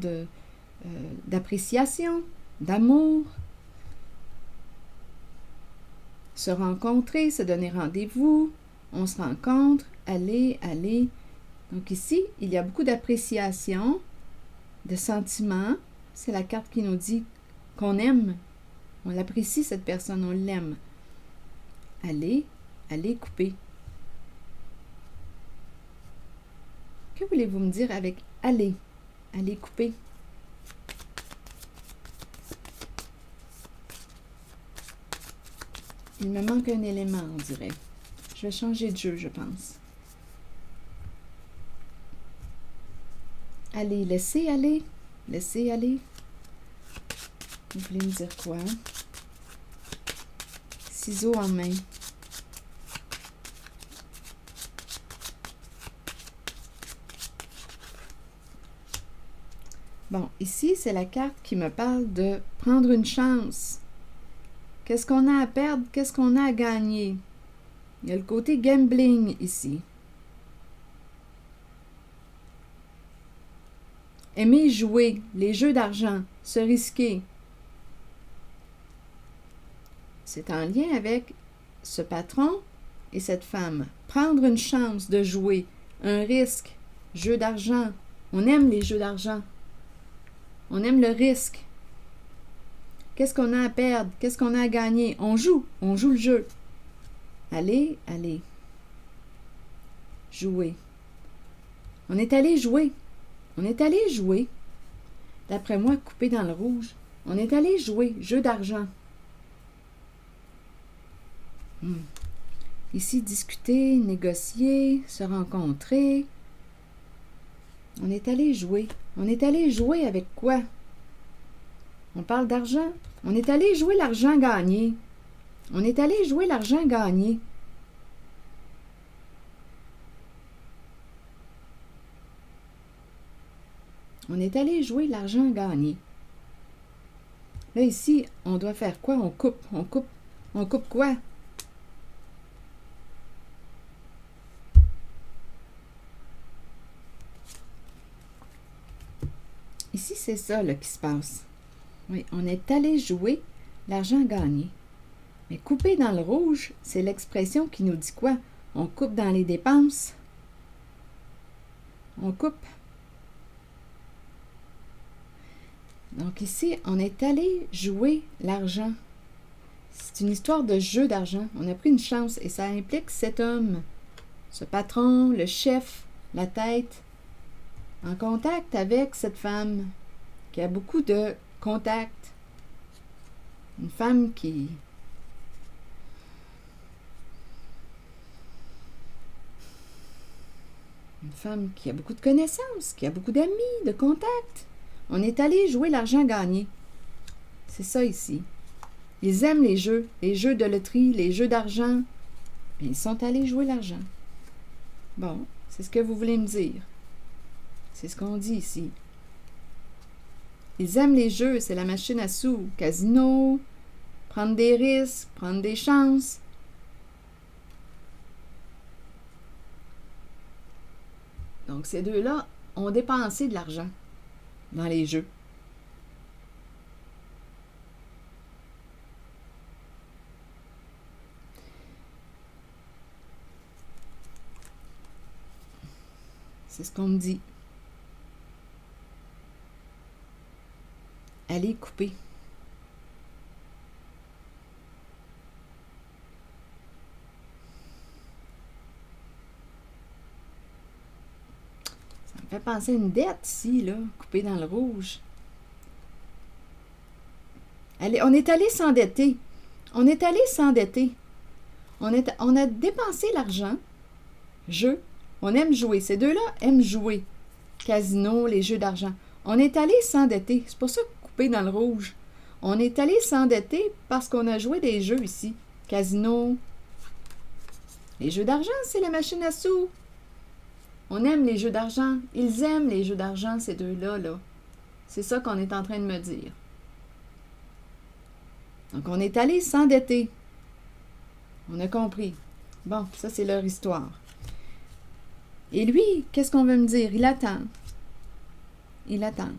d'appréciation, d'amour. Se rencontrer, se donner rendez-vous. On se rencontre, aller, aller. Donc ici, il y a beaucoup d'appréciation, de sentiments. C'est la carte qui nous dit qu'on aime. On l'apprécie, cette personne, on l'aime. Aller, aller couper. Que voulez-vous me dire avec aller? Aller couper. Il me manque un élément, on dirait. Je vais changer de jeu, je pense. Allez, laissez aller. Laissez aller. Vous voulez me dire quoi? Ciseaux en main. Bon, ici, c'est la carte qui me parle de prendre une chance. Qu'est-ce qu'on a à perdre? Qu'est-ce qu'on a à gagner? Il y a le côté gambling ici. Aimer jouer, les jeux d'argent, se risquer. C'est en lien avec ce patron et cette femme. Prendre une chance de jouer, un risque, jeu d'argent. On aime les jeux d'argent. On aime le risque. Qu'est-ce qu'on a à perdre? Qu'est-ce qu'on a à gagner? On joue le jeu. Allez, allez. Jouer. On est allé jouer. On est allé jouer. D'après moi, coupé dans le rouge. On est allé jouer, jeu d'argent. Ici, discuter, négocier, se rencontrer. On est allé jouer. On est allé jouer avec quoi? On parle d'argent. On est allé jouer l'argent gagné. On est allé jouer l'argent gagné. On est allé jouer l'argent gagné. Là, ici, on doit faire quoi? On coupe, on coupe. On coupe quoi? Ici, c'est ça là, qui se passe. Oui, on est allé jouer l'argent gagné. Mais couper dans le rouge, c'est l'expression qui nous dit quoi? On coupe dans les dépenses. On coupe. Donc ici, on est allé jouer l'argent. C'est une histoire de jeu d'argent. On a pris une chance et ça implique cet homme, ce patron, le chef, la tête, en contact avec cette femme qui a beaucoup de contacts. Une femme qui... Une femme qui a beaucoup de connaissances, qui a beaucoup d'amis, de contacts. On est allé jouer l'argent gagné. C'est ça ici. Ils aiment les jeux de loterie, les jeux d'argent. Ils sont allés jouer l'argent. Bon, c'est ce que vous voulez me dire. C'est ce qu'on dit ici. Ils aiment les jeux, c'est la machine à sous. Casino, prendre des risques, prendre des chances. Donc, ces deux-là ont dépensé de l'argent dans les jeux. C'est ce qu'on me dit. Allez couper. Ça me fait penser à une dette ici, là, coupée dans le rouge. Allez, on est allé s'endetter. On est allé s'endetter. On a dépensé l'argent. Jeu. On aime jouer. Ces deux-là aiment jouer. Casino, les jeux d'argent. On est allé s'endetter. C'est pour ça que coupé dans le rouge. On est allé s'endetter parce qu'on a joué des jeux ici. Casino. Les jeux d'argent, c'est la machine à sous. On aime les jeux d'argent. Ils aiment les jeux d'argent, ces deux-là, là. C'est ça qu'on est en train de me dire. Donc, on est allé s'endetter. On a compris. Bon, ça, c'est leur histoire. Et lui, qu'est-ce qu'on veut me dire? Il attend. Il attend.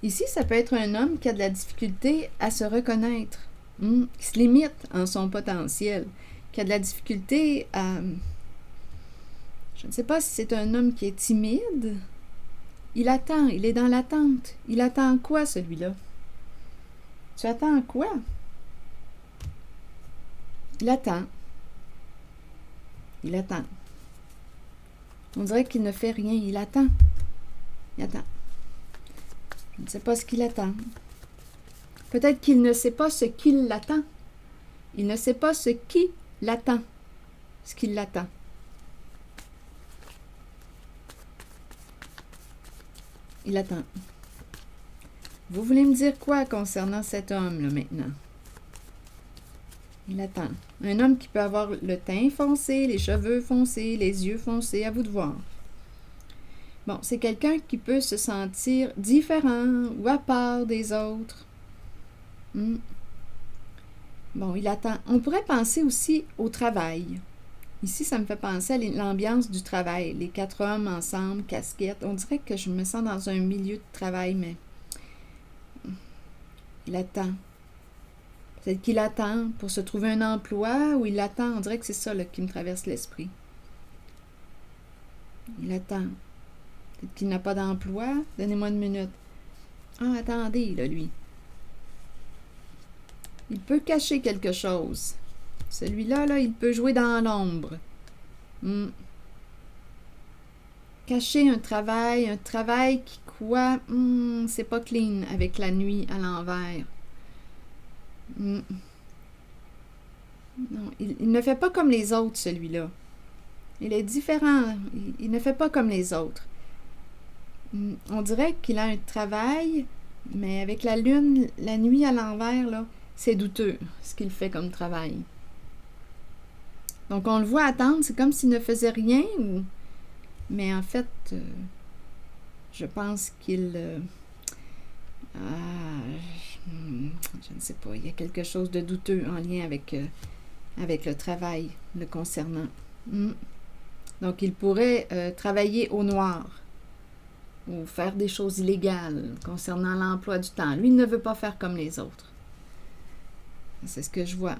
Ici, ça peut être un homme qui a de la difficulté à se reconnaître, qui se limite en son potentiel, qui a de la difficulté à... Je ne sais pas si c'est un homme qui est timide. Il attend, il est dans l'attente. Il attend quoi, celui-là? Tu attends quoi? Il attend. Il attend. On dirait qu'il ne fait rien. Il attend. Il attend. Je ne sais pas ce qu'il attend. Peut-être qu'il ne sait pas ce qu'il l'attend. Il ne sait pas ce qui l'attend. Ce qu'il l'attend. Il attend. Vous voulez me dire quoi concernant cet homme-là maintenant? Il attend. Un homme qui peut avoir le teint foncé, les cheveux foncés, les yeux foncés, à vous de voir. Bon, c'est quelqu'un qui peut se sentir différent ou à part des autres. Bon, il attend. On pourrait penser aussi au travail. Ici, ça me fait penser à l'ambiance du travail. Les 4 hommes ensemble, casquette. On dirait que je me sens dans un milieu de travail, mais il attend. Peut-être qu'il attend pour se trouver un emploi ou il attend. On dirait que c'est ça là, qui me traverse l'esprit. Il attend. Peut-être qu'il n'a pas d'emploi. Donnez-moi une minute. Ah, attendez, là, lui. Il peut cacher quelque chose. Celui-là, là, il peut jouer dans l'ombre. Cacher un travail qui, quoi, c'est pas clean avec la nuit à l'envers. Non, il ne fait pas comme les autres, celui-là. Il est différent. Il ne fait pas comme les autres. On dirait qu'il a un travail, mais avec la lune, la nuit à l'envers, là, c'est douteux, ce qu'il fait comme travail. Donc, on le voit attendre, c'est comme s'il ne faisait rien, mais en fait, je pense qu'il... je ne sais pas, il y a quelque chose de douteux en lien avec le travail le concernant. Donc, il pourrait travailler au noir ou faire des choses illégales concernant l'emploi du temps. Lui, il ne veut pas faire comme les autres. C'est ce que je vois.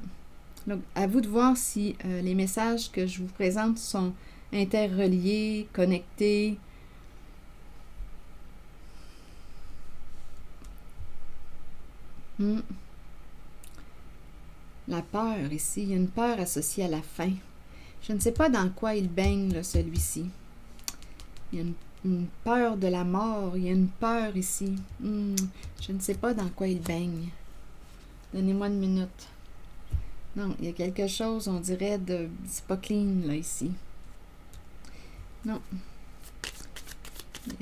Donc, à vous de voir si les messages que je vous présente sont interreliés, connectés. La peur ici, il y a une peur associée à la faim. Je ne sais pas dans quoi il baigne, là, celui-ci. Il y a une peur de la mort, il y a une peur ici. Je ne sais pas dans quoi il baigne. Donnez-moi une minute. Non, il y a quelque chose, on dirait, de... C'est pas clean, là, ici. Non.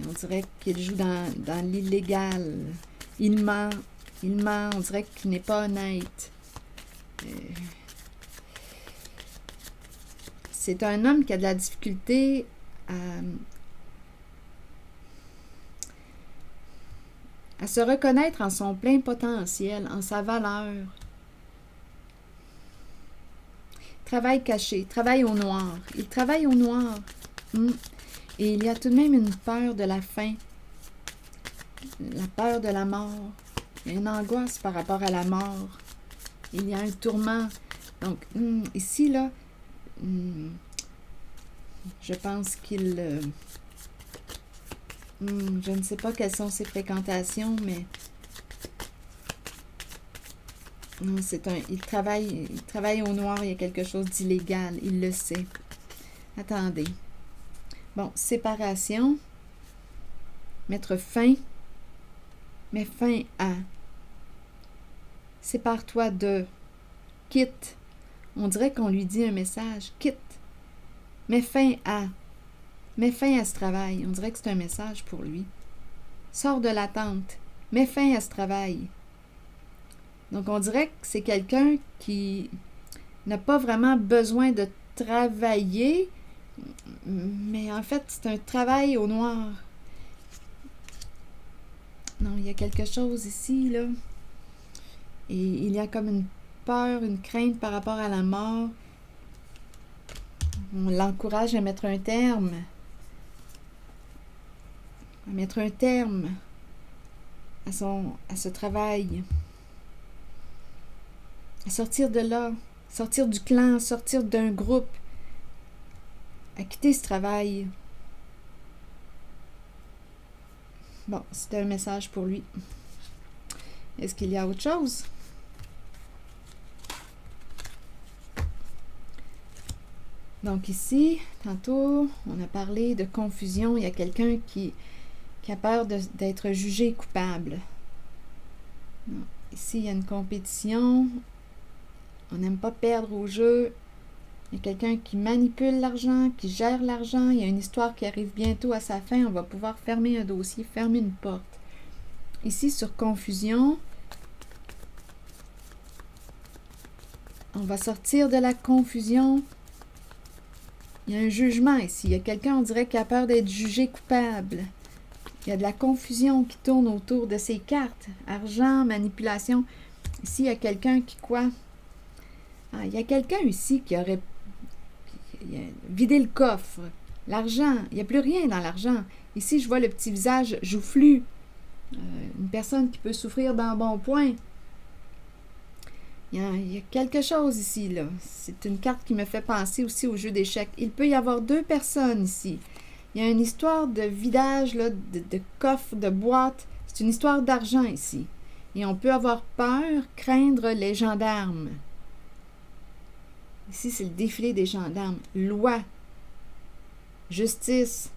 On dirait qu'il joue dans l'illégal. Il ment, on dirait qu'il n'est pas honnête. C'est un homme qui a de la difficulté à se reconnaître en son plein potentiel, en sa valeur. Travail caché, travail au noir. Il travaille au noir. Et il y a tout de même une peur de la faim, la peur de la mort. Il y a une angoisse par rapport à la mort. Il y a un tourment. Donc, ici, là, je pense qu'il... je ne sais pas quelles sont ses fréquentations, mais... Non, il travaille au noir, il y a quelque chose d'illégal, il le sait. Attendez. Bon, séparation. Mettre fin. Mais fin à. Sépare-toi de. Quitte. On dirait qu'on lui dit un message. Quitte. Mets fin à. Mets fin à ce travail. On dirait que c'est un message pour lui. Sors de l'attente. Mets fin à ce travail. Donc, on dirait que c'est quelqu'un qui n'a pas vraiment besoin de travailler, mais en fait, c'est un travail au noir. Non, il y a quelque chose ici, là. Et il y a comme une peur, une crainte par rapport à la mort. On l'encourage à mettre un terme. À mettre un terme à ce travail. À sortir de là. Sortir du clan, sortir d'un groupe. À quitter ce travail. Bon, c'était un message pour lui. Est-ce qu'il y a autre chose? Donc ici, tantôt, on a parlé de confusion. Il y a quelqu'un qui a peur d'être jugé coupable. Non. Ici, il y a une compétition. On n'aime pas perdre au jeu. Il y a quelqu'un qui manipule l'argent, qui gère l'argent. Il y a une histoire qui arrive bientôt à sa fin. On va pouvoir fermer un dossier, fermer une porte. Ici, sur confusion, on va sortir de la confusion. Il y a un jugement ici. Il y a quelqu'un, on dirait, qui a peur d'être jugé coupable. Il y a de la confusion qui tourne autour de ces cartes. Argent, manipulation. Ici, il y a quelqu'un qui quoi? Ah, il y a quelqu'un ici qui aurait vidé le coffre. L'argent, il n'y a plus rien dans l'argent. Ici, je vois le petit visage joufflu. Une personne qui peut souffrir d'embonpoint. Il y a quelque chose ici, là. C'est une carte qui me fait penser aussi au jeu d'échecs. Il peut y avoir deux personnes ici. Il y a une histoire de vidage, là, de coffre, de boîte. C'est une histoire d'argent ici. Et on peut avoir peur, craindre les gendarmes. Ici, c'est le défilé des gendarmes. Loi. Justice.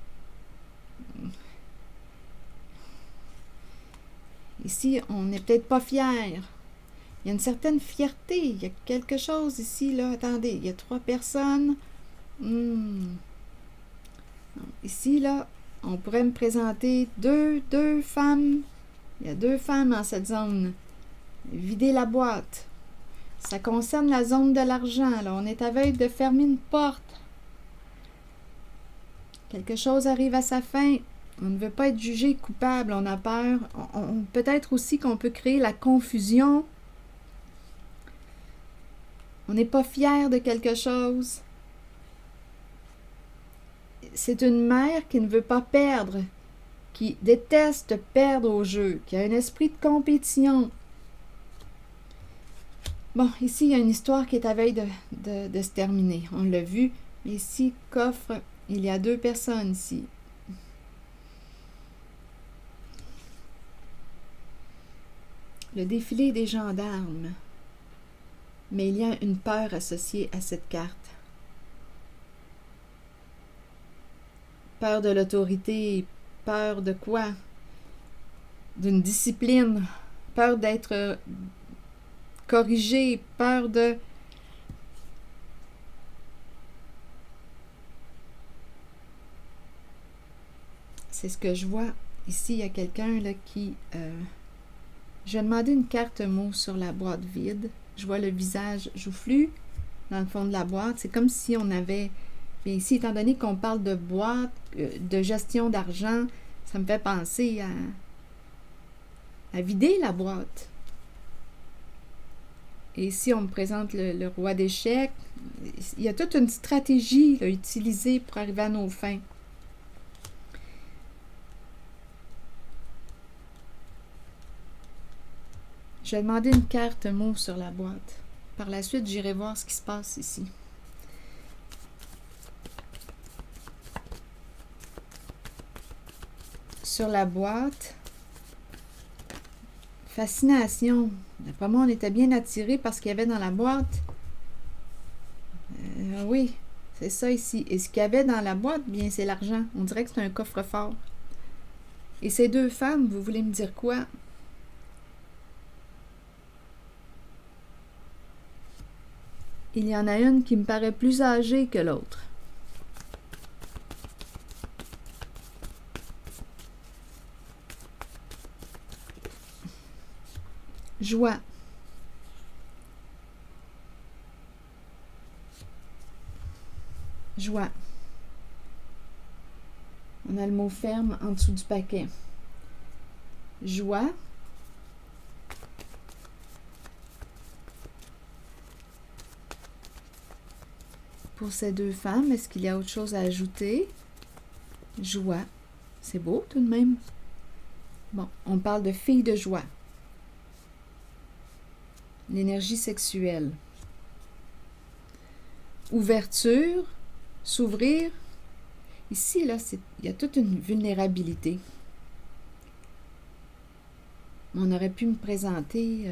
Ici, on n'est peut-être pas fiers. Il y a une certaine fierté. Il y a quelque chose ici, là. Attendez, il y a 3 personnes. Ici, là, on pourrait me présenter deux femmes. Il y a 2 femmes en cette zone. Vider la boîte. Ça concerne la zone de l'argent, là. On est à veille de fermer une porte. Quelque chose arrive à sa fin. On ne veut pas être jugé coupable. On a peur. Peut-être aussi qu'on peut créer la confusion. On n'est pas fier de quelque chose. C'est une mère qui ne veut pas perdre, qui déteste perdre au jeu, qui a un esprit de compétition. Bon, ici, il y a une histoire qui est à veille de se terminer. On l'a vu. Mais ici, coffre, il y a 2 personnes ici. Le défilé des gendarmes. Mais il y a une peur associée à cette carte. Peur de l'autorité. Peur de quoi? D'une discipline. Peur d'être corrigé. Peur de... C'est ce que je vois. Ici, il y a quelqu'un là qui... Je vais demander une carte mot sur la boîte vide. Je vois le visage joufflu dans le fond de la boîte. C'est comme si on avait... Bien ici, étant donné qu'on parle de boîte, de gestion d'argent, ça me fait penser à vider la boîte. Et ici, on me présente le roi d'échecs. Il y a toute une stratégie là, utilisée pour arriver à nos fins. Je vais demander une carte mot sur la boîte. Par la suite, j'irai voir ce qui se passe ici. Sur la boîte, fascination. D'après moi, on était bien attirés par ce qu'il y avait dans la boîte. Oui, c'est ça ici. Et ce qu'il y avait dans la boîte, bien, c'est l'argent. On dirait que c'est un coffre-fort. Et ces 2 femmes, vous voulez me dire quoi? Il y en a une qui me paraît plus âgée que l'autre. Joie. Joie. On a le mot ferme en dessous du paquet. Joie. Pour ces deux femmes, est-ce qu'il y a autre chose à ajouter? Joie. C'est beau tout de même. Bon, on parle de fille de joie. L'énergie sexuelle. Ouverture, s'ouvrir. Ici, là, il y a toute une vulnérabilité. On aurait pu me présenter...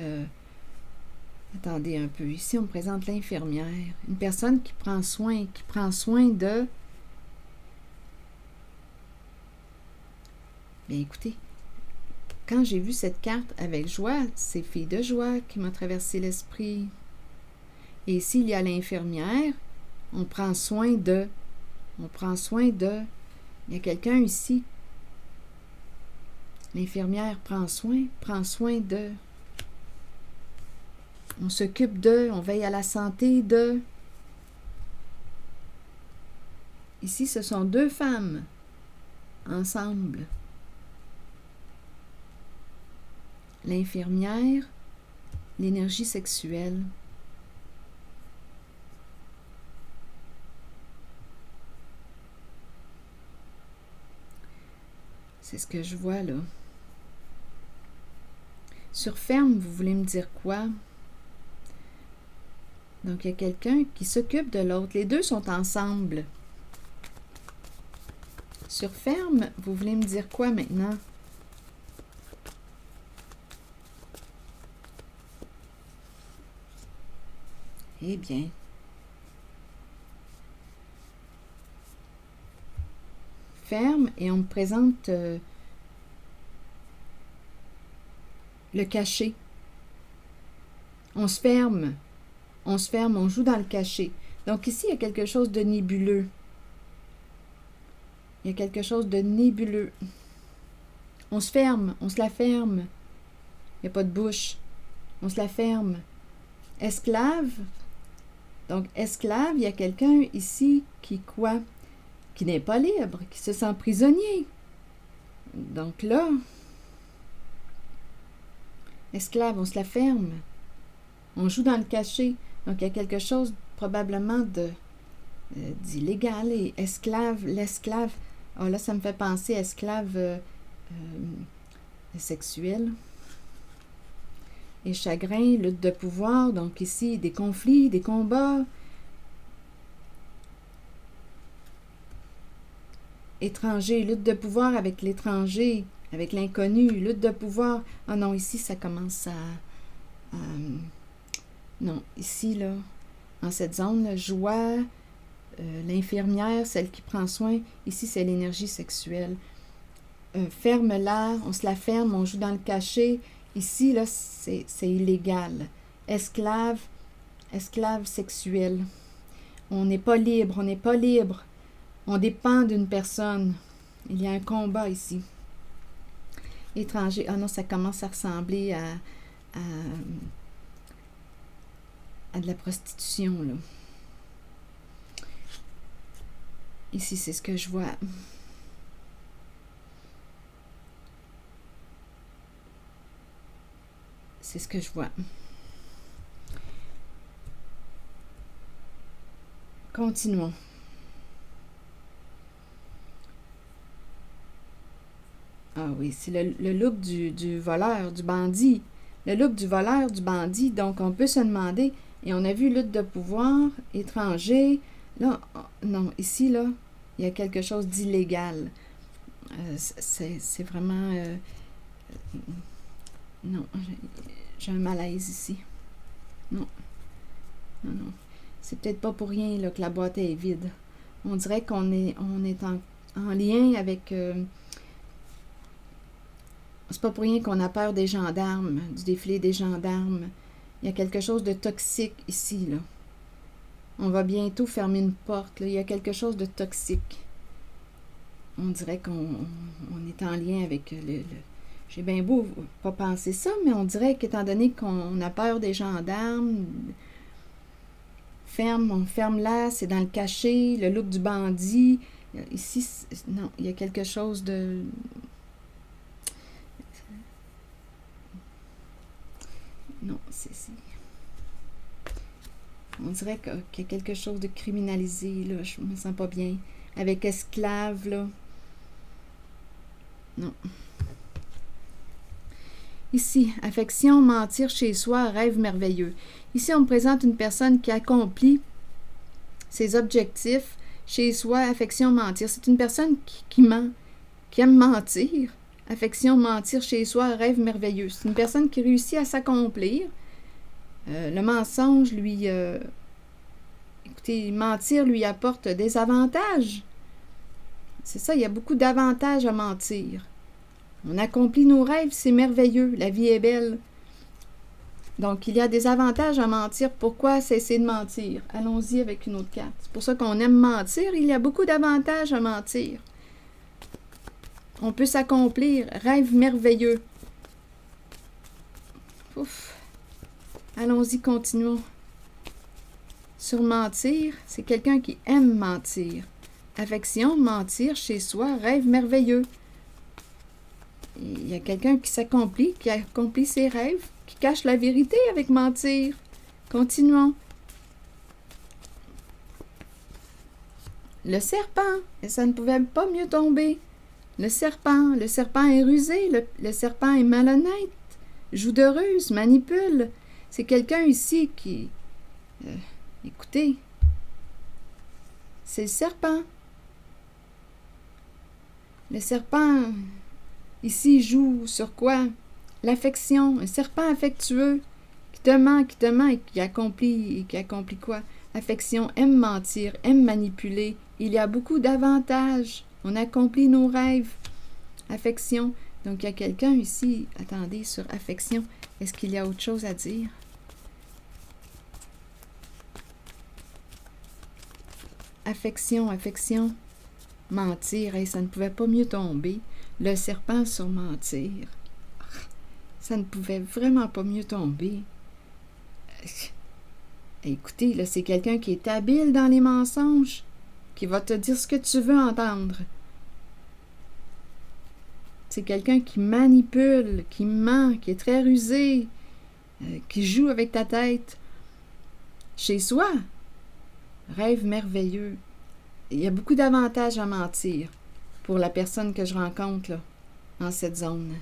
attendez un peu. Ici, on me présente l'infirmière. Une personne qui prend soin de... Bien, écoutez, quand j'ai vu cette carte avec joie, c'est fille de joie qui m'a traversé l'esprit. Et ici, il y a l'infirmière. On prend soin de... On prend soin de... Il y a quelqu'un ici. L'infirmière prend soin de... On s'occupe de, on veille à la santé de... Ici, ce sont deux femmes ensemble. L'infirmière, l'énergie sexuelle. C'est ce que je vois là. Sur ferme, vous voulez me dire quoi? Donc, il y a quelqu'un qui s'occupe de l'autre. Les deux sont ensemble. Sur ferme, vous voulez me dire quoi maintenant? Eh bien. Ferme et on me présente le cachet. On se ferme, on joue dans le cachet. Donc ici, il y a quelque chose de nébuleux. Il y a quelque chose de nébuleux. On se ferme, on se la ferme. Il n'y a pas de bouche. On se la ferme. Esclave. Donc, esclave, il y a quelqu'un ici qui quoi? Qui n'est pas libre, qui se sent prisonnier. Donc là, esclave, on se la ferme. On joue dans le cachet. Donc, il y a quelque chose probablement d'illégal. Et esclave, l'esclave. Oh là, ça me fait penser esclave sexuel. Et chagrin, lutte de pouvoir. Donc ici, des conflits, des combats. Étranger, lutte de pouvoir avec l'étranger, avec l'inconnu, lutte de pouvoir. Ah non, ici, ça commence à non, ici, là, en cette zone, là, joie, l'infirmière, celle qui prend soin. Ici, c'est l'énergie sexuelle. Ferme-la, on se la ferme, on joue dans le cachet. Ici, là, c'est illégal. Esclave sexuel. On n'est pas libre, on n'est pas libre. On dépend d'une personne. Il y a un combat ici. Étranger. Ah non, ça commence à ressembler à de la prostitution, là. Ici, c'est ce que je vois. C'est ce que je vois. Continuons. Ah oui, c'est le look du voleur, du bandit. Le look du voleur, du bandit. Donc, on peut se demander, et on a vu lutte de pouvoir, étranger. Là, non, ici, là, il y a quelque chose d'illégal. C'est vraiment... non, j'ai un malaise ici. Non. Non, non. C'est peut-être pas pour rien là, que la boîte est vide. On dirait qu'on est en lien avec... c'est pas pour rien qu'on a peur des gendarmes, du défilé des gendarmes. Il y a quelque chose de toxique ici, là. On va bientôt fermer une porte, là. Il y a quelque chose de toxique. On dirait qu'on est en lien avec j'ai bien beau pas penser ça, mais on dirait qu'étant donné qu'on a peur des gendarmes, on ferme là, c'est dans le cachet, le look du bandit. Ici, non, il y a quelque chose de... Non, c'est... On dirait qu'il y a quelque chose de criminalisé, là. Je me sens pas bien. Avec esclave, là. Non. Ici, affection, mentir chez soi, rêve merveilleux. Ici, on me présente une personne qui accomplit ses objectifs chez soi, affection, mentir. C'est une personne qui ment, qui aime mentir. Affection, mentir chez soi, rêve merveilleux. C'est une personne qui réussit à s'accomplir. Le mensonge lui... écoutez, mentir lui apporte des avantages. C'est ça, il y a beaucoup d'avantages à mentir. On accomplit nos rêves, c'est merveilleux, la vie est belle. Donc, il y a des avantages à mentir. Pourquoi cesser de mentir? Allons-y avec une autre carte. C'est pour ça qu'on aime mentir. Il y a beaucoup d'avantages à mentir. On peut s'accomplir. Rêve merveilleux. Ouf. Allons-y, continuons. Sur mentir, c'est quelqu'un qui aime mentir. Affection, mentir chez soi, rêve merveilleux. Il y a quelqu'un qui s'accomplit, qui accomplit ses rêves, qui cache la vérité avec mentir. Continuons. Le serpent, et ça ne pouvait pas mieux tomber. Le serpent est rusé, le serpent est malhonnête, joue de ruse, manipule. C'est quelqu'un ici qui... écoutez, c'est le serpent. Le serpent, ici, joue sur quoi? L'affection. Un serpent affectueux qui te ment et qui accomplit quoi? Affection, aime mentir, aime manipuler. Il y a beaucoup d'avantages. On accomplit nos rêves. Affection. Donc, il y a quelqu'un ici, attendez, sur affection. Est-ce qu'il y a autre chose à dire? Affection. Mentir, ça ne pouvait pas mieux tomber. Le serpent sur mentir. Ça ne pouvait vraiment pas mieux tomber. Écoutez, là, c'est quelqu'un qui est habile dans les mensonges, qui va te dire ce que tu veux entendre. C'est quelqu'un qui manipule, qui ment, qui est très rusé, qui joue avec ta tête. Chez soi, rêve merveilleux. Il y a beaucoup d'avantages à mentir pour la personne que je rencontre là, en cette zone.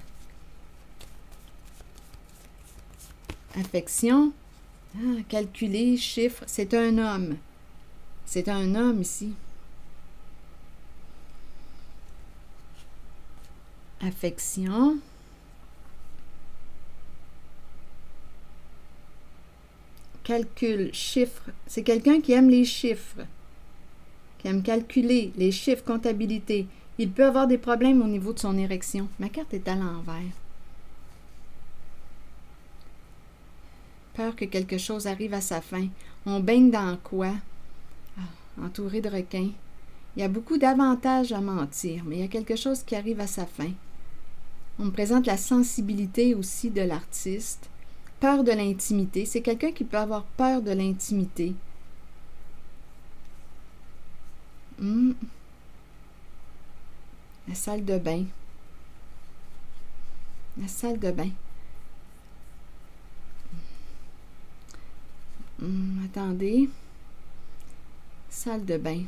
Affection, calculer, chiffre, c'est un homme. C'est un homme ici. Affection. Calcul, chiffre. C'est quelqu'un qui aime les chiffres, qui aime calculer les chiffres, comptabilité. Il peut avoir des problèmes au niveau de son érection. Ma carte est à l'envers. Peur que quelque chose arrive à sa fin. On baigne dans quoi? Entouré de requins. Il y a beaucoup d'avantages à mentir, mais il y a quelque chose qui arrive à sa fin. On me présente la sensibilité aussi de l'artiste. Peur de l'intimité. C'est quelqu'un qui peut avoir peur de l'intimité. La salle de bain. La salle de bain. Attendez. Salle de bain.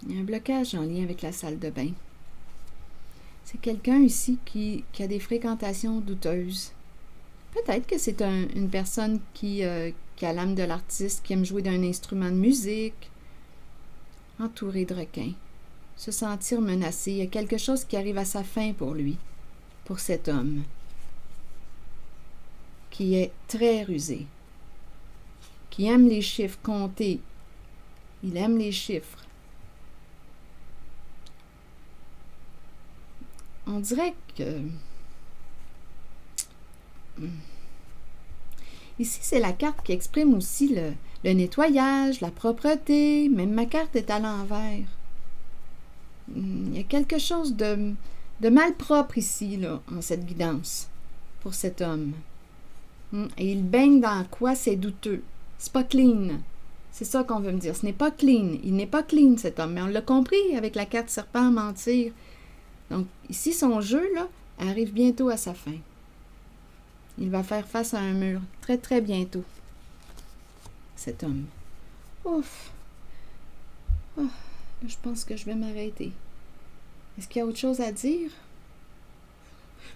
Il y a un blocage en lien avec la salle de bain. C'est quelqu'un ici qui a des fréquentations douteuses. Peut-être que c'est une personne qui a l'âme de l'artiste, qui aime jouer d'un instrument de musique, entouré de requins, se sentir menacé. Il y a quelque chose qui arrive à sa fin pour lui, pour cet homme, qui est très rusé, qui aime les chiffres, compter. Il aime les chiffres. On dirait que... Ici, c'est la carte qui exprime aussi le nettoyage, la propreté. Même ma carte est à l'envers. Il y a quelque chose de de malpropre ici, là, en cette guidance, pour cet homme. Et il baigne dans quoi? C'est douteux. C'est pas clean. C'est ça qu'on veut me dire. Ce n'est pas clean. Il n'est pas clean, cet homme. Mais on l'a compris avec la carte serpent mentir. Donc, ici, son jeu, là, arrive bientôt à sa fin. Il va faire face à un mur très, très bientôt. Cet homme. Ouf! Oh, je pense que je vais m'arrêter. Est-ce qu'il y a autre chose à dire?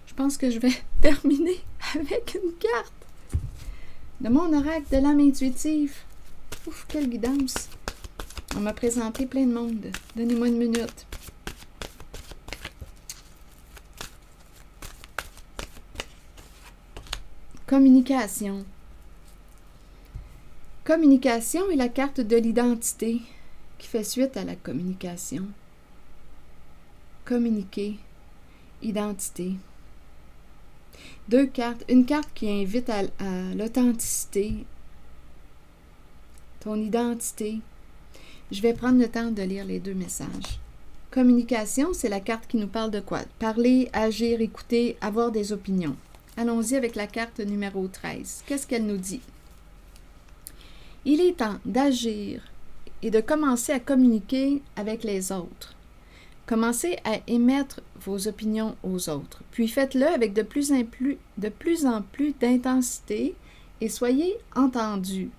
Je pense que je vais terminer avec une carte de mon oracle de l'âme intuitive. Ouf, quelle guidance! On m'a présenté plein de monde. Donnez-moi une minute. Communication. Communication est la carte de l'identité qui fait suite à la communication. Communiquer, identité. Deux cartes. Une carte qui invite à l'authenticité, ton identité. Je vais prendre le temps de lire les deux messages. Communication, c'est la carte qui nous parle de quoi? Parler, agir, écouter, avoir des opinions. Allons-y avec la carte numéro 13. Qu'est-ce qu'elle nous dit? Il est temps d'agir et de commencer à communiquer avec les autres. Commencez à émettre vos opinions aux autres, puis faites-le avec de plus en plus d'intensité et soyez entendus.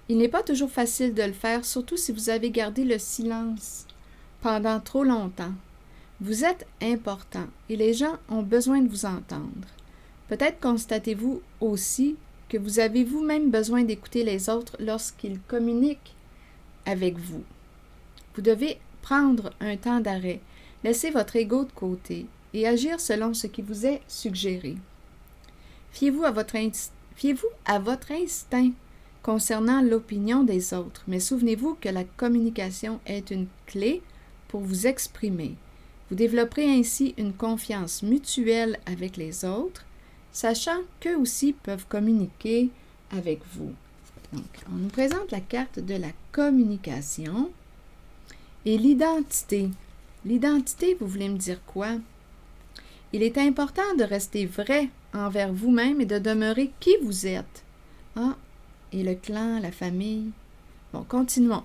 Il n'est pas toujours facile de le faire, surtout si vous avez gardé le silence pendant trop longtemps. Vous êtes important et les gens ont besoin de vous entendre. Peut-être constatez-vous aussi que vous avez vous-même besoin d'écouter les autres lorsqu'ils communiquent avec vous. Vous devez prendre un temps d'arrêt, laisser votre ego de côté et agir selon ce qui vous est suggéré. Fiez-vous à votre instinct concernant l'opinion des autres, mais souvenez-vous que la communication est une clé pour vous exprimer. Vous développerez ainsi une confiance mutuelle avec les autres, sachant qu'eux aussi peuvent communiquer avec vous. Donc, on nous présente la carte de la communication et l'identité. L'identité, vous voulez me dire quoi? Il est important de rester vrai envers vous-même et de demeurer qui vous êtes. Ah, et le clan, la famille. Bon, continuons.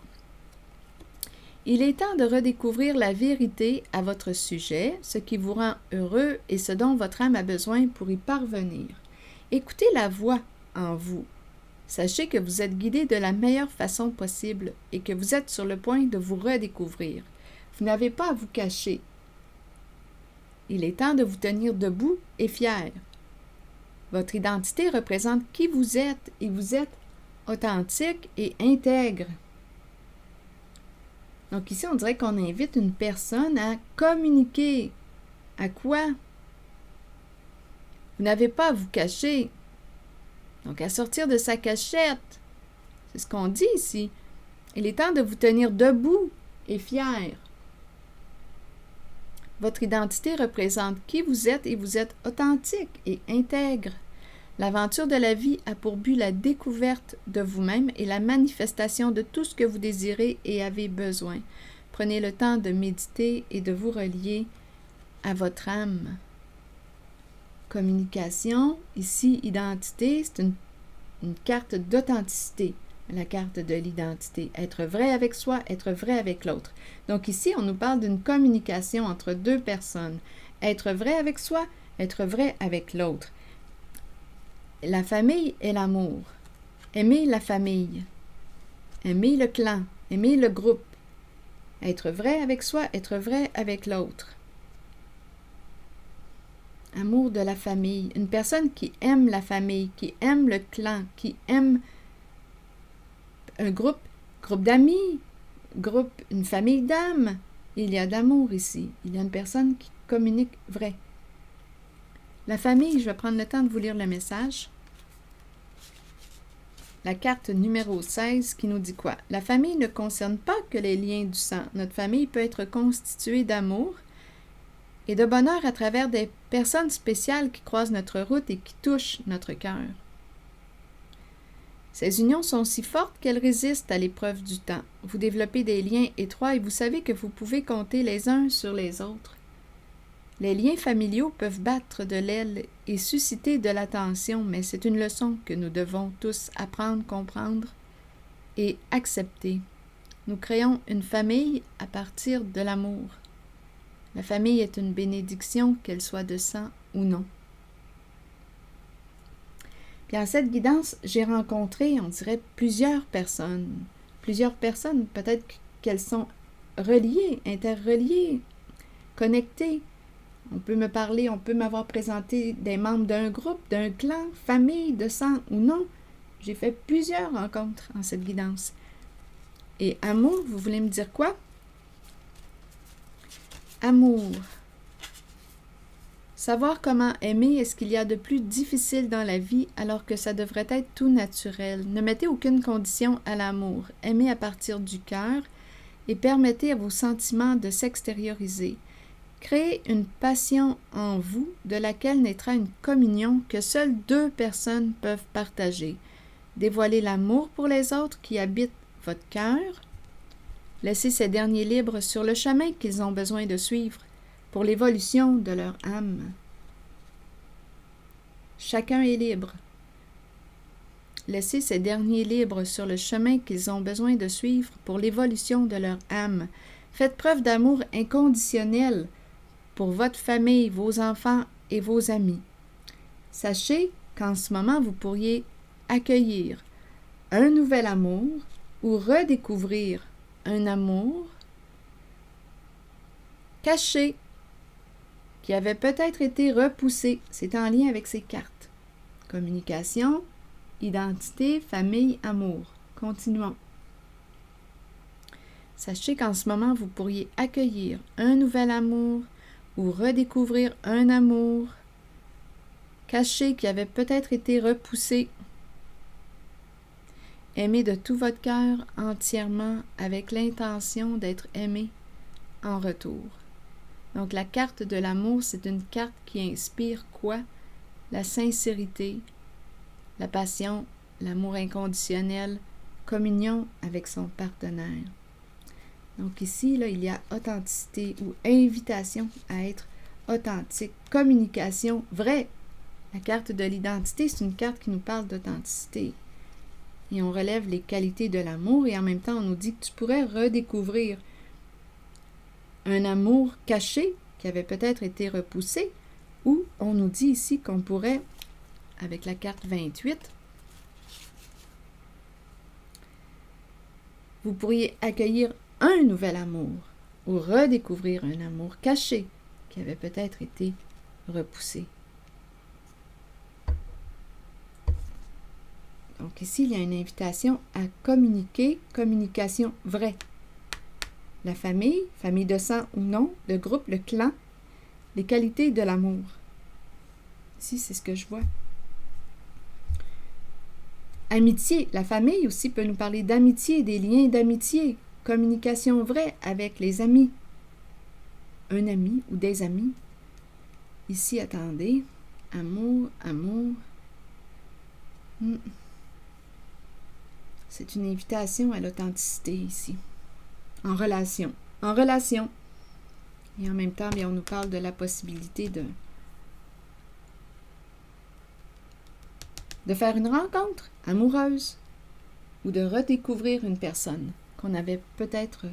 Il est temps de redécouvrir la vérité à votre sujet, ce qui vous rend heureux et ce dont votre âme a besoin pour y parvenir. Écoutez la voix en vous. Sachez que vous êtes guidé de la meilleure façon possible et que vous êtes sur le point de vous redécouvrir. Vous n'avez pas à vous cacher. Il est temps de vous tenir debout et fier. Votre identité représente qui vous êtes et vous êtes authentique et intègre. Donc ici, on dirait qu'on invite une personne à communiquer. À quoi? Vous n'avez pas à vous cacher. Donc à sortir de sa cachette. C'est ce qu'on dit ici. Il est temps de vous tenir debout et fier. Votre identité représente qui vous êtes et vous êtes authentique et intègre. L'aventure de la vie a pour but la découverte de vous-même et la manifestation de tout ce que vous désirez et avez besoin. Prenez le temps de méditer et de vous relier à votre âme. Communication, ici, identité, c'est une carte d'authenticité, la carte de l'identité. Être vrai avec soi, être vrai avec l'autre. Donc ici, on nous parle d'une communication entre deux personnes. Être vrai avec soi, être vrai avec l'autre. La famille et l'amour. Aimer la famille. Aimer le clan. Aimer le groupe. Être vrai avec soi, être vrai avec l'autre. Amour de la famille. Une personne qui aime la famille, qui aime le clan, qui aime un groupe d'amis, une famille d'âmes. Il y a d'amour ici. Il y a une personne qui communique vrai. La famille, je vais prendre le temps de vous lire le message. La carte numéro 16 qui nous dit quoi? La famille ne concerne pas que les liens du sang. Notre famille peut être constituée d'amour et de bonheur à travers des personnes spéciales qui croisent notre route et qui touchent notre cœur. Ces unions sont si fortes qu'elles résistent à l'épreuve du temps. Vous développez des liens étroits et vous savez que vous pouvez compter les uns sur les autres. Les liens familiaux peuvent battre de l'aile et susciter de l'attention, mais c'est une leçon que nous devons tous apprendre, comprendre et accepter. Nous créons une famille à partir de l'amour. La famille est une bénédiction, qu'elle soit de sang ou non. Puis en cette guidance, j'ai rencontré, on dirait, plusieurs personnes. Plusieurs personnes, peut-être qu'elles sont reliées, interreliées, connectées. On peut me parler, on peut m'avoir présenté des membres d'un groupe, d'un clan, famille, de sang ou non. J'ai fait plusieurs rencontres en cette guidance. Et amour, vous voulez me dire quoi? Amour. Savoir comment aimer est ce qu'il y a de plus difficile dans la vie alors que ça devrait être tout naturel. Ne mettez aucune condition à l'amour. Aimez à partir du cœur et permettez à vos sentiments de s'extérioriser. Créez une passion en vous de laquelle naîtra une communion que seules 2 personnes peuvent partager. Dévoilez l'amour pour les autres qui habitent votre cœur. Laissez ces derniers libres sur le chemin qu'ils ont besoin de suivre pour l'évolution de leur âme. Chacun est libre. Laissez ces derniers libres sur le chemin qu'ils ont besoin de suivre pour l'évolution de leur âme. Faites preuve d'amour inconditionnel pour votre famille, vos enfants et vos amis. Sachez qu'en ce moment, vous pourriez accueillir un nouvel amour ou redécouvrir un amour caché qui avait peut-être été repoussé. C'est en lien avec ces cartes. Communication, identité, famille, amour. Continuons. Sachez qu'en ce moment, vous pourriez accueillir un nouvel amour ou redécouvrir un amour caché qui avait peut-être été repoussé. Aimez de tout votre cœur entièrement avec l'intention d'être aimé en retour. Donc la carte de l'amour, c'est une carte qui inspire quoi? La sincérité, la passion, l'amour inconditionnel, communion avec son partenaire. Donc ici, là, il y a authenticité ou invitation à être authentique, communication vraie. La carte de l'identité, c'est une carte qui nous parle d'authenticité. Et on relève les qualités de l'amour et en même temps, on nous dit que tu pourrais redécouvrir un amour caché qui avait peut-être été repoussé, ou on nous dit ici qu'on pourrait, avec la carte 28, vous pourriez accueillir un nouvel amour ou redécouvrir un amour caché qui avait peut-être été repoussé. Donc ici, il y a une invitation à communiquer, communication vraie. La famille, famille de sang ou non, le groupe, le clan, les qualités de l'amour. Ici, c'est ce que je vois. Amitié, la famille aussi peut nous parler d'amitié, des liens d'amitié, communication vraie avec les amis. Un ami ou des amis. Ici, attendez, amour, amour. C'est une invitation à l'authenticité ici. En relation. En relation. Et en même temps, bien, on nous parle de la possibilité de faire une rencontre amoureuse ou de redécouvrir une personne qu'on avait peut-être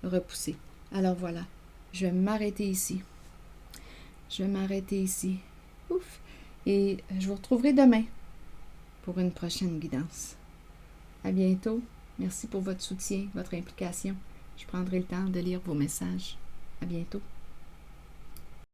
repoussée. Alors voilà, je vais m'arrêter ici. Je vais m'arrêter ici. Ouf! Et je vous retrouverai demain pour une prochaine guidance. À bientôt. Merci pour votre soutien, votre implication. Je prendrai le temps de lire vos messages. À bientôt.